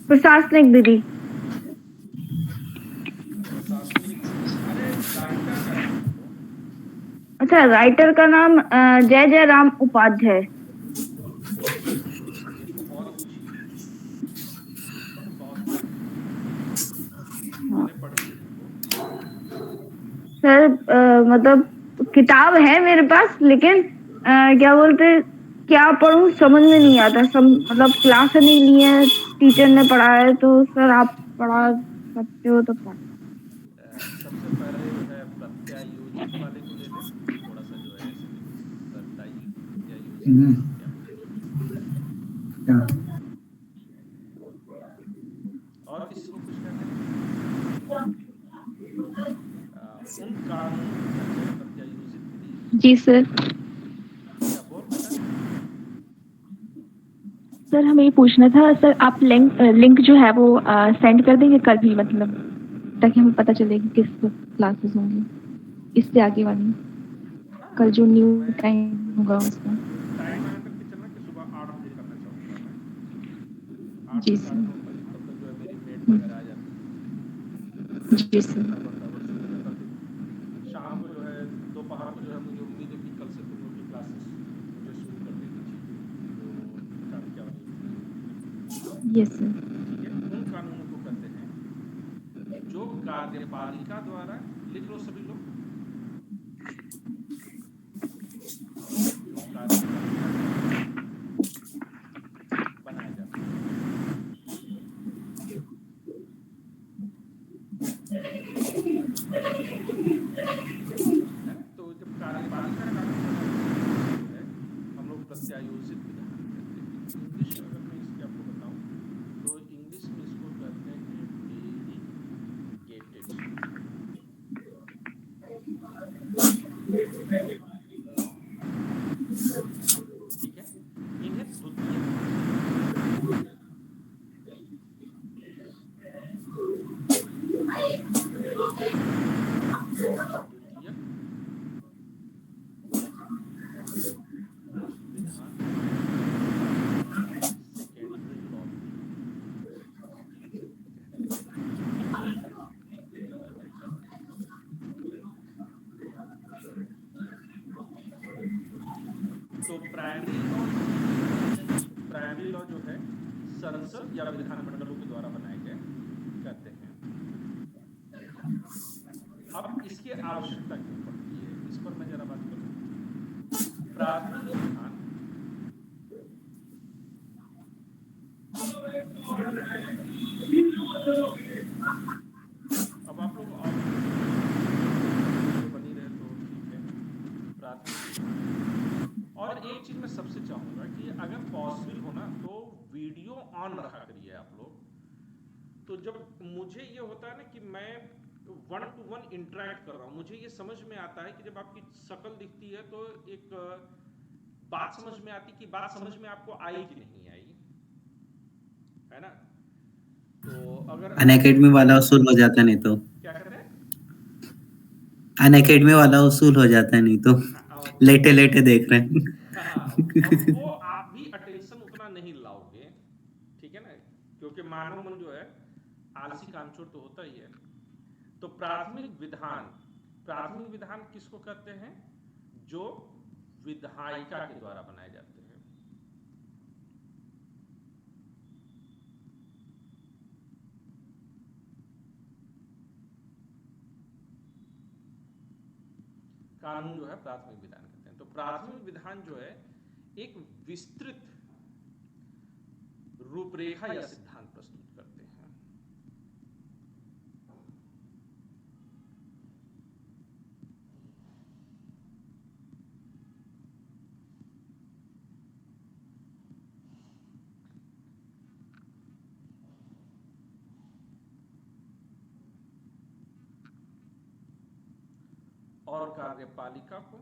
प्रशासनिक विधि। प्रशासनिक, अरे राइटर का नाम बोलो। अच्छा, राइटर का नाम जय जय राम उपाध्याय। ये बहुत अच्छी, बहुत मैंने पढ़ी है इसको। सर मतलब किताब है मेरे पास, लेकिन क्या बोलते, क्या पढूं समझ में नहीं आता। मतलब क्लास नहीं ली है, टीचर ने पढ़ाया है, तो सर आप पढ़ा सकते हो तो पढ़। सबसे पहले जो है प्रत्यायोजित वाले को ले लें, थोड़ा सा जो है बताइए प्रत्यायोजित क्या होता है। और किसी को कुछ कहना है? उन कानूनों को कहते हैं प्रत्यायोजित विधि। जी सर। क्या बोल बेटा? सर हमें ये पूछना था सर, आप लिंक जो है वो सेंड कर देंगे कल भी, मतलब ताकि हमें पता चले कि किस क्लासेस होंगी इससे आगे वाली, कल जो न्यू टाइम होगा उसका। टाइम लगा करके चलना कि सुबह 8 बजे करना चाहूँगा मैं, 8 जी से 9:30 सर। तक, तब तक जो है मेरी मेट हम्म, वगैरह आ जाती है, जी सर। बराबर शुरू हो जाता है। शाम को जो है, दोपहर को जो है, मुझे उम्मीद है कि कल से तुम लोग की क्लासेस मुझे शुरू कर देनी चाहिए, जो चाणक्य वाली होती है। Yes sir. ठीक है, उन कानूनों को कहते हैं जो कार्यपालिका द्वारा, लिख लो सभी लोग, जो कार्यपालिका द्वारा बनाए जाते हैं। है ना? तो जब कार्यपालिका कानून बनाए जाते हैं तो जो है हम लोग प्रत्यायोजित विधान कहते हैं। इंग्लिश में अगर मैं इसकी आपको बताऊं तो इंग्लिश में इसको कहते हैं डेलीगेटेड। ठीक है, इन्हें द्वितीयक माना जाता है। द्वितीयक विधान, सेकेंडरी लॉ कहते हैं। तो प्राइमरी लॉ ये कहते हैं कि प्राइमरी लॉ जो है संसद या विधानमंडलों के द्वारा बनाए गए कहते हैं। अब इसकी आवश्यकता क्यों पड़ती है, इस पर मैं जरा बात करूं। प्राथमिक विधान अब आप लोग और बनी रहे तो ठीक है। प्राथमिक विधान, और एक चीज मैं सबसे चाहूंगा कि अगर पॉसिबल हो ना तो वीडियो ऑन रखा करिए आप लोग। तो जब मुझे ये होता है ना कि मैं 1 to 1 इंटरेक्ट कर रहा हूँ, मुझे ये समझ में आता है कि जब आपकी शक्ल दिखती है तो एक बात समझ में आती कि बात समझ में आपको आई कि नहीं आई, है ना? तो अगर अनअकैडमी वाला उसूल हो जाता नहीं तो, क्या कहते हैं, अनअकैडमी वाला उसूल हो जाता है नहीं तो, लेटे लेटे देख रहे हैं। हाँ, अब वो आप भी अटेंशन उतना नहीं लाओगे, ठीक है ना, क्योंकि मानव मन जो है आलसी कामचोर तो होता ही है। तो प्राथमिक विधान, प्राथमिक विधान किसको कहते हैं? जो विधायिका के द्वारा बनाए जाते हैं। कानून जो है प्राथमिक विधान कहते हैं। तो प्राथमिक विधान जो है एक विस्तृत रूपरेखा या सिद्धांत प्रस्तुत करते हैं। और कार्यपालिका को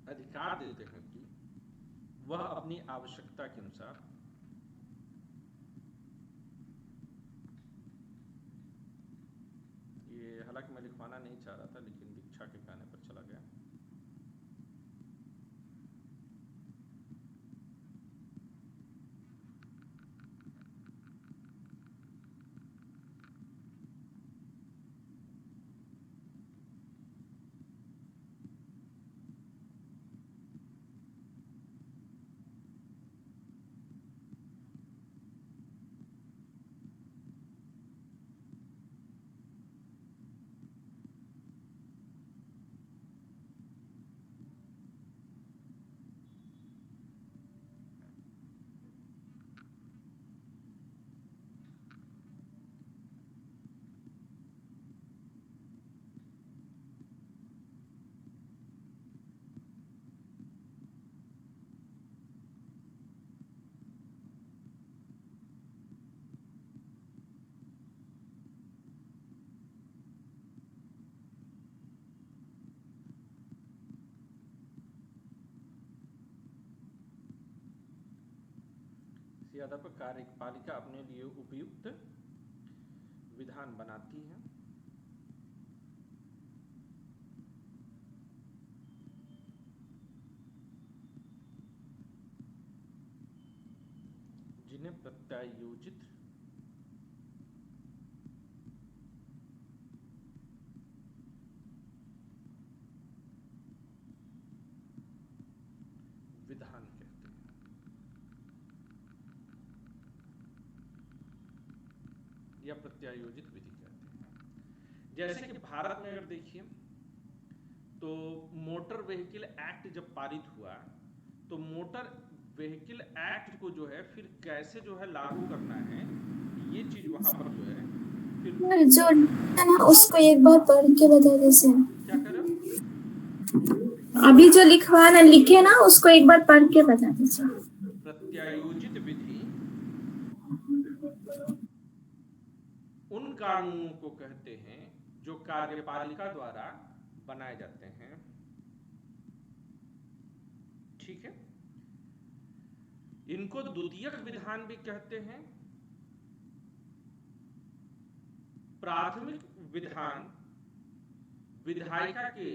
अधिकार देते हैं कि वह अपनी आवश्यकता के अनुसार ये, हालांकि मैं लिखवाना नहीं चाह रहा था लेकिन दीक्षा के कहने पर चला गया। इसी आधार पर कार्यपालिका अपने लिए उपयुक्त विधान बनाती है जिन्हें प्रत्यायोजित विधान कहते हैं। या प्रत्यायोजित विधि कहते हैं। जैसे कि भारत में अगर देखिए तो मोटर व्हीकल एक्ट जब पारित हुआ तो मोटर व्हीकल एक्ट को जो है फिर कैसे जो है लागू करना है, ये चीज वहां पर जो है फिर जो है ना उसको एक बार पढ़ के बता दीजिए। क्या करें, अभी जो लिखवाना लिखे ना उसको एक बार पढ़ के बता दीजिए। प्रत्यायोजित विधि उन कानूनों को कहते हैं जो कार्यपालिका द्वारा बनाए जाते हैं। ठीक है, इनको द्वितीयक विधान भी कहते हैं। प्राथमिक विधान विधायिका के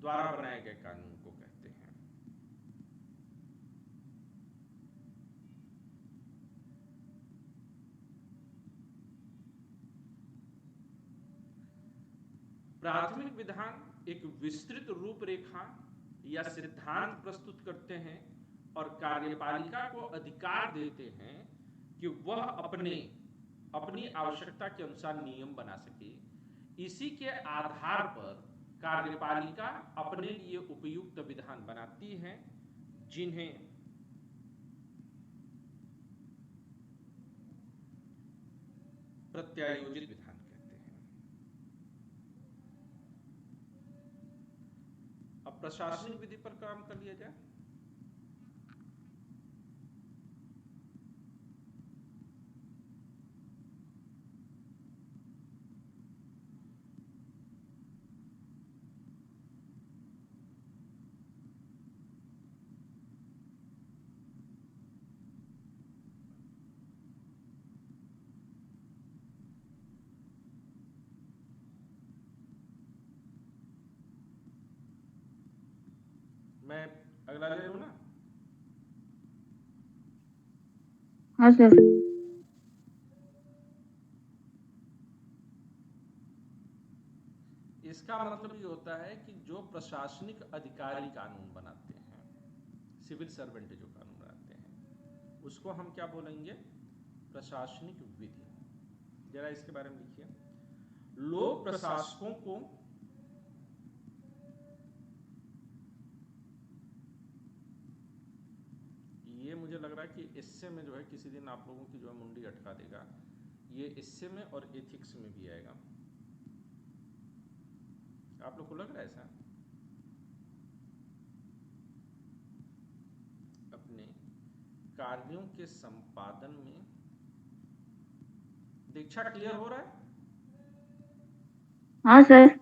द्वारा बनाए गए कानून को कहते हैं। प्राथमिक विधान एक विस्तृत रूपरेखा या सिद्धांत प्रस्तुत करते हैं और कार्यपालिका को अधिकार देते हैं कि वह अपनी आवश्यकता के अनुसार नियम बना सके। इसी के आधार पर कार्यपालिका अपने लिए उपयुक्त विधान बनाती है जिन्हें प्रत्यायोजित विधान कहते हैं। अब प्रशासनिक विधि पर काम कर लिया जाए। मैं अगला ले लूं ना। हाँ सर। इसका मतलब ये होता है कि जो प्रशासनिक अधिकारी कानून बनाते हैं, सिविल सर्वेंट जो कानून बनाते हैं, उसको हम क्या बोलेंगे? प्रशासनिक विधि। जरा इसके बारे में लिखिए। लोक प्रशासकों को ये मुझे लग रहा है कि इससे में जो है किसी दिन आप लोगों की जो है मुंडी अटका देगा। ये इससे में और एथिक्स में भी आएगा। आप लोग को लग रहा है ऐसा? अपने कार्यों के संपादन में दीक्षा क्लियर हो रहा है? हाँ सर।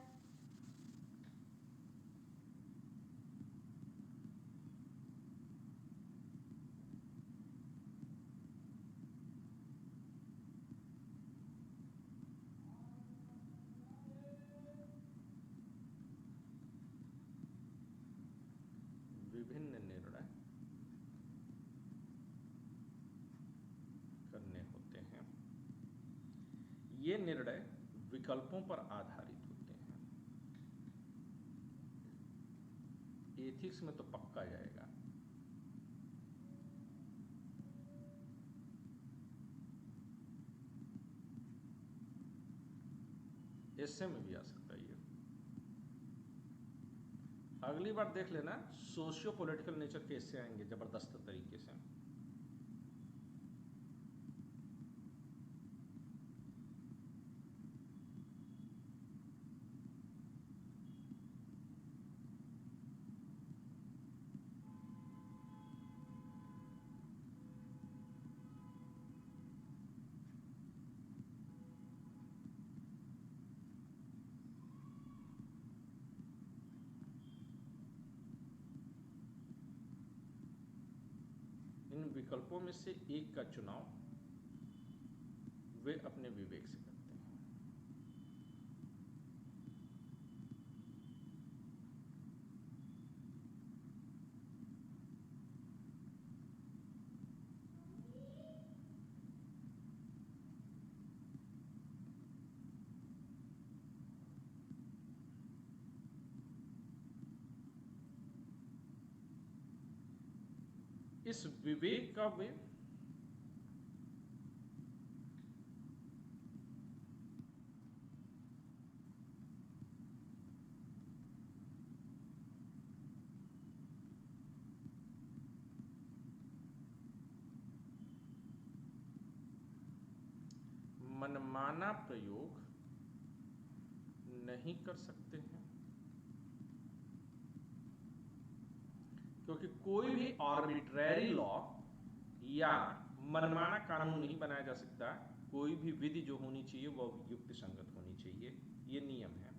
विभिन्न निर्णय करने होते हैं। ये निर्णय विकल्पों पर आधारित होते हैं। एथिक्स में तो पक्का जाएगा। एसए में भी आ सकता है ये। अगली बार देख लेना, सोशियो पॉलिटिकल नेचर कैसे आएंगे जबरदस्त तरीके से। इन विकल्पों में से एक का चुनाव वे अपने विवेक से करते हैं। इस विवेक का वे मनमाना प्रयोग नहीं कर सकते हैं, क्योंकि कोई भी आर्बिट्रेरी लॉ या मनमाना कानून नहीं बनाया जा सकता। कोई भी विधि जो होनी चाहिए वह युक्ति संगत होनी चाहिए, ये नियम है।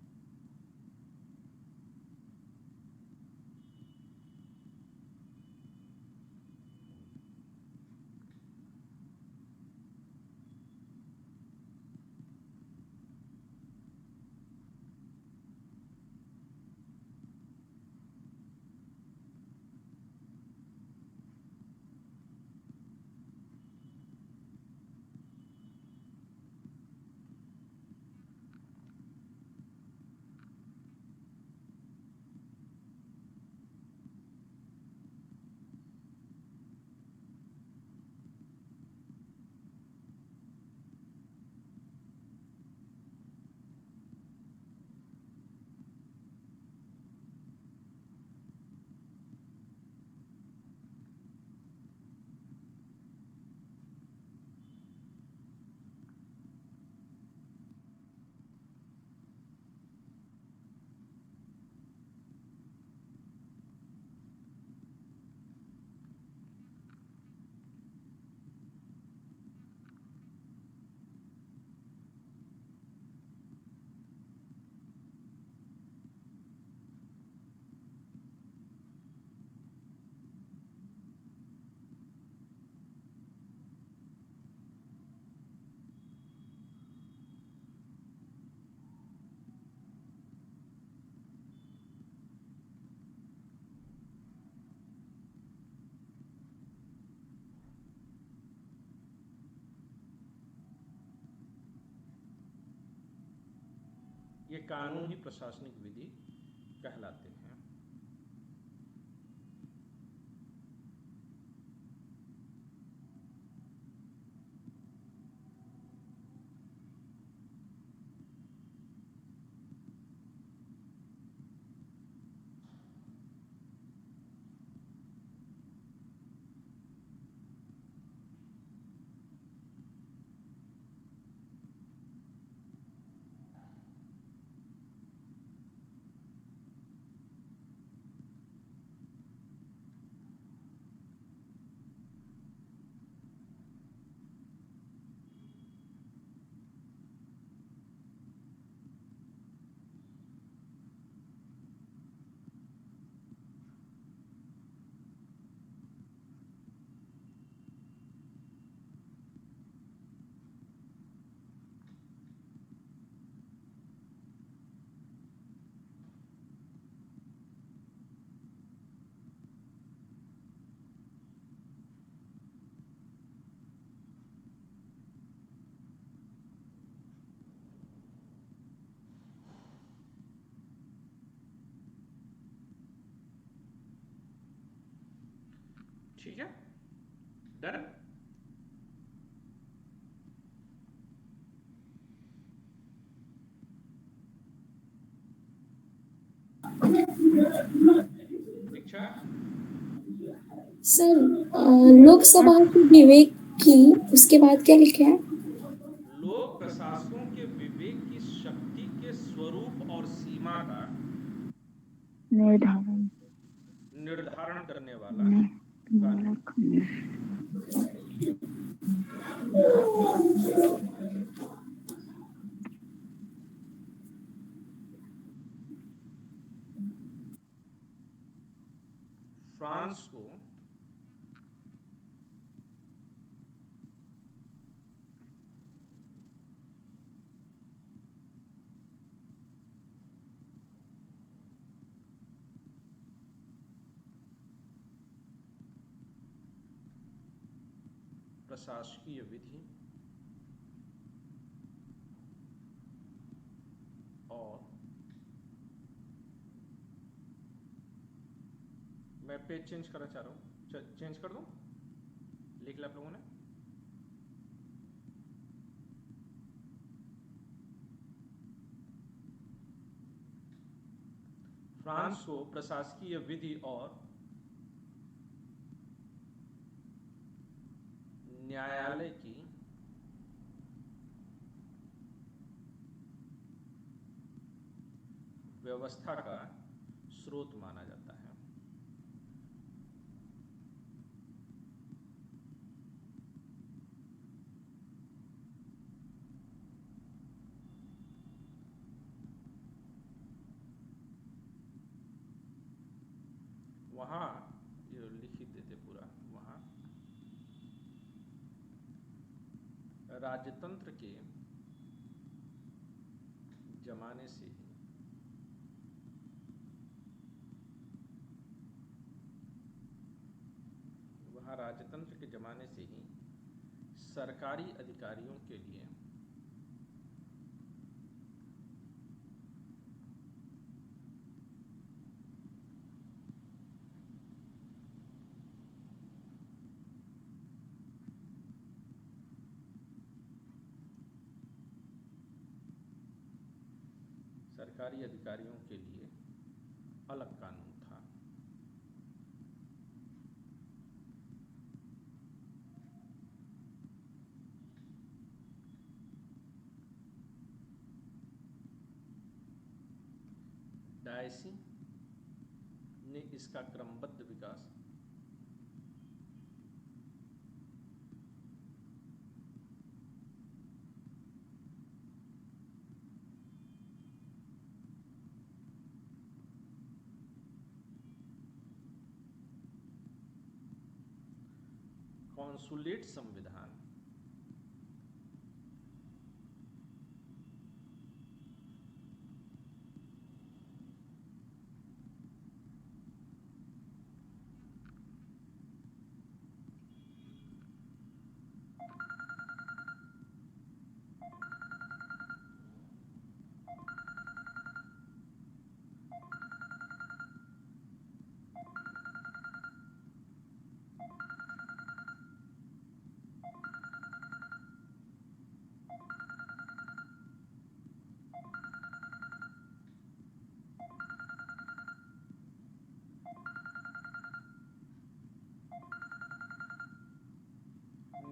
ये कानून ही प्रशासनिक विधि कहलाते हैं। ठीक है, डन। दीक्षा, सर लोकसभा की विवेक की उसके बाद क्या लिखे हैं? लोक प्रशासकों के विवेक की शक्ति के स्वरूप और सीमा का निर्धारण निर्धारण करने वाला कानून। फ्रांस को प्रशासकीय विधि और मैं पेज चेंज करना चाह रहा हूँ, चेंज कर दूं, लिख लिया आप लोगों ने? फ्रांस को प्रशासकीय विधि और न्यायालय की व्यवस्था का स्रोत माना जाता है। वहां ये लिख ही देते पूरा, वहां राजतंत्र के जमाने से ही राजतंत्र के जमाने से ही सरकारी अधिकारियों के लिए अलग कानून था। डायसी ने इसका क्रमबद्ध विकास कॉन्सुलेट संविधान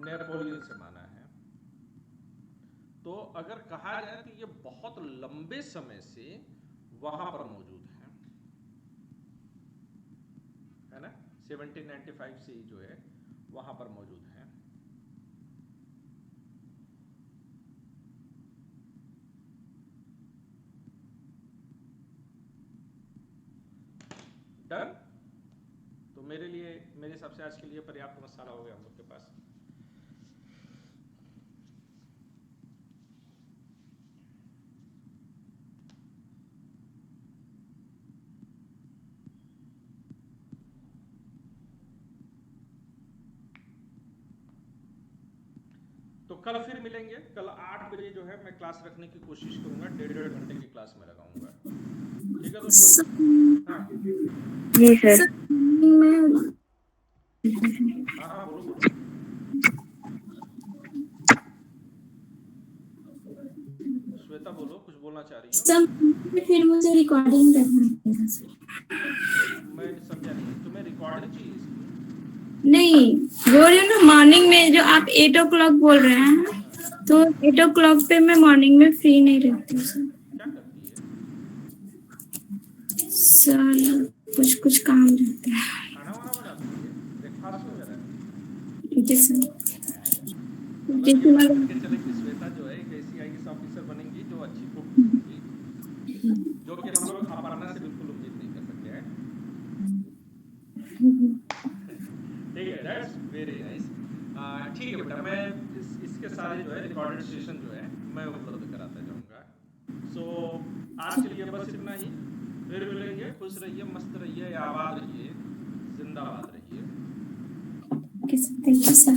नेपोलियन से माना है। तो अगर कहा जाए तो ये बहुत लंबे समय से वहां पर मौजूद है ना, 1795 से ही जो है वहां पर मौजूद है। डन। तो मेरे हिसाब से आज के लिए पर्याप्त मसाला हो गया हम लोग के पास। तो कल फिर मिलेंगे। कल 8 बजे जो है मैं क्लास रखने की कोशिश करूंगा, 1.5 घंटे की क्लास में लगाऊंगा। ठीक है दोस्तों? हाँ जी सर। मैं हाँ बोलो बोलो। श्वेता बोलो, कुछ बोलना चाह रही हो? सब फिर मुझे रिकॉर्डिंग करना पड़ेगा सर। मैं समझा नहीं, तुम्हें रिकॉर्डिंग चाहिए इसकी? नहीं, बोल रही हूँ ना मॉर्निंग में जो आप 8 o'clock बोल रहे हैं, तो 8 o'clock पे मैं मॉर्निंग में फ्री नहीं रहती हूँ सर। क्या करती है? सर कुछ काम रहता है। खाना वाना बनाती है, ब्रेकफास्ट वगैरह? जी सर। मतलब ये बात करके चले कि श्वेता जो है एक ऐसी IAS ऑफिसर बनेगी जो अच्छी कुक होगी, जो कि हम लोग अपर्णा से बिल्कुल उम्मीद नहीं कर सकते हैं। ठीक है, दैट्स वेरी नाइस। ठीक है बेटा, मैं इसके सारे जो है रिकॉर्डेड सेशन जो है मैं उपलब्ध कराता जाऊंगा। सो आज के लिए बस इतना ही। फिर मिलेंगे, खुश रहिए, मस्त रहिए, आबाद रहिए, जिंदाबाद रहिए। Thank you sir.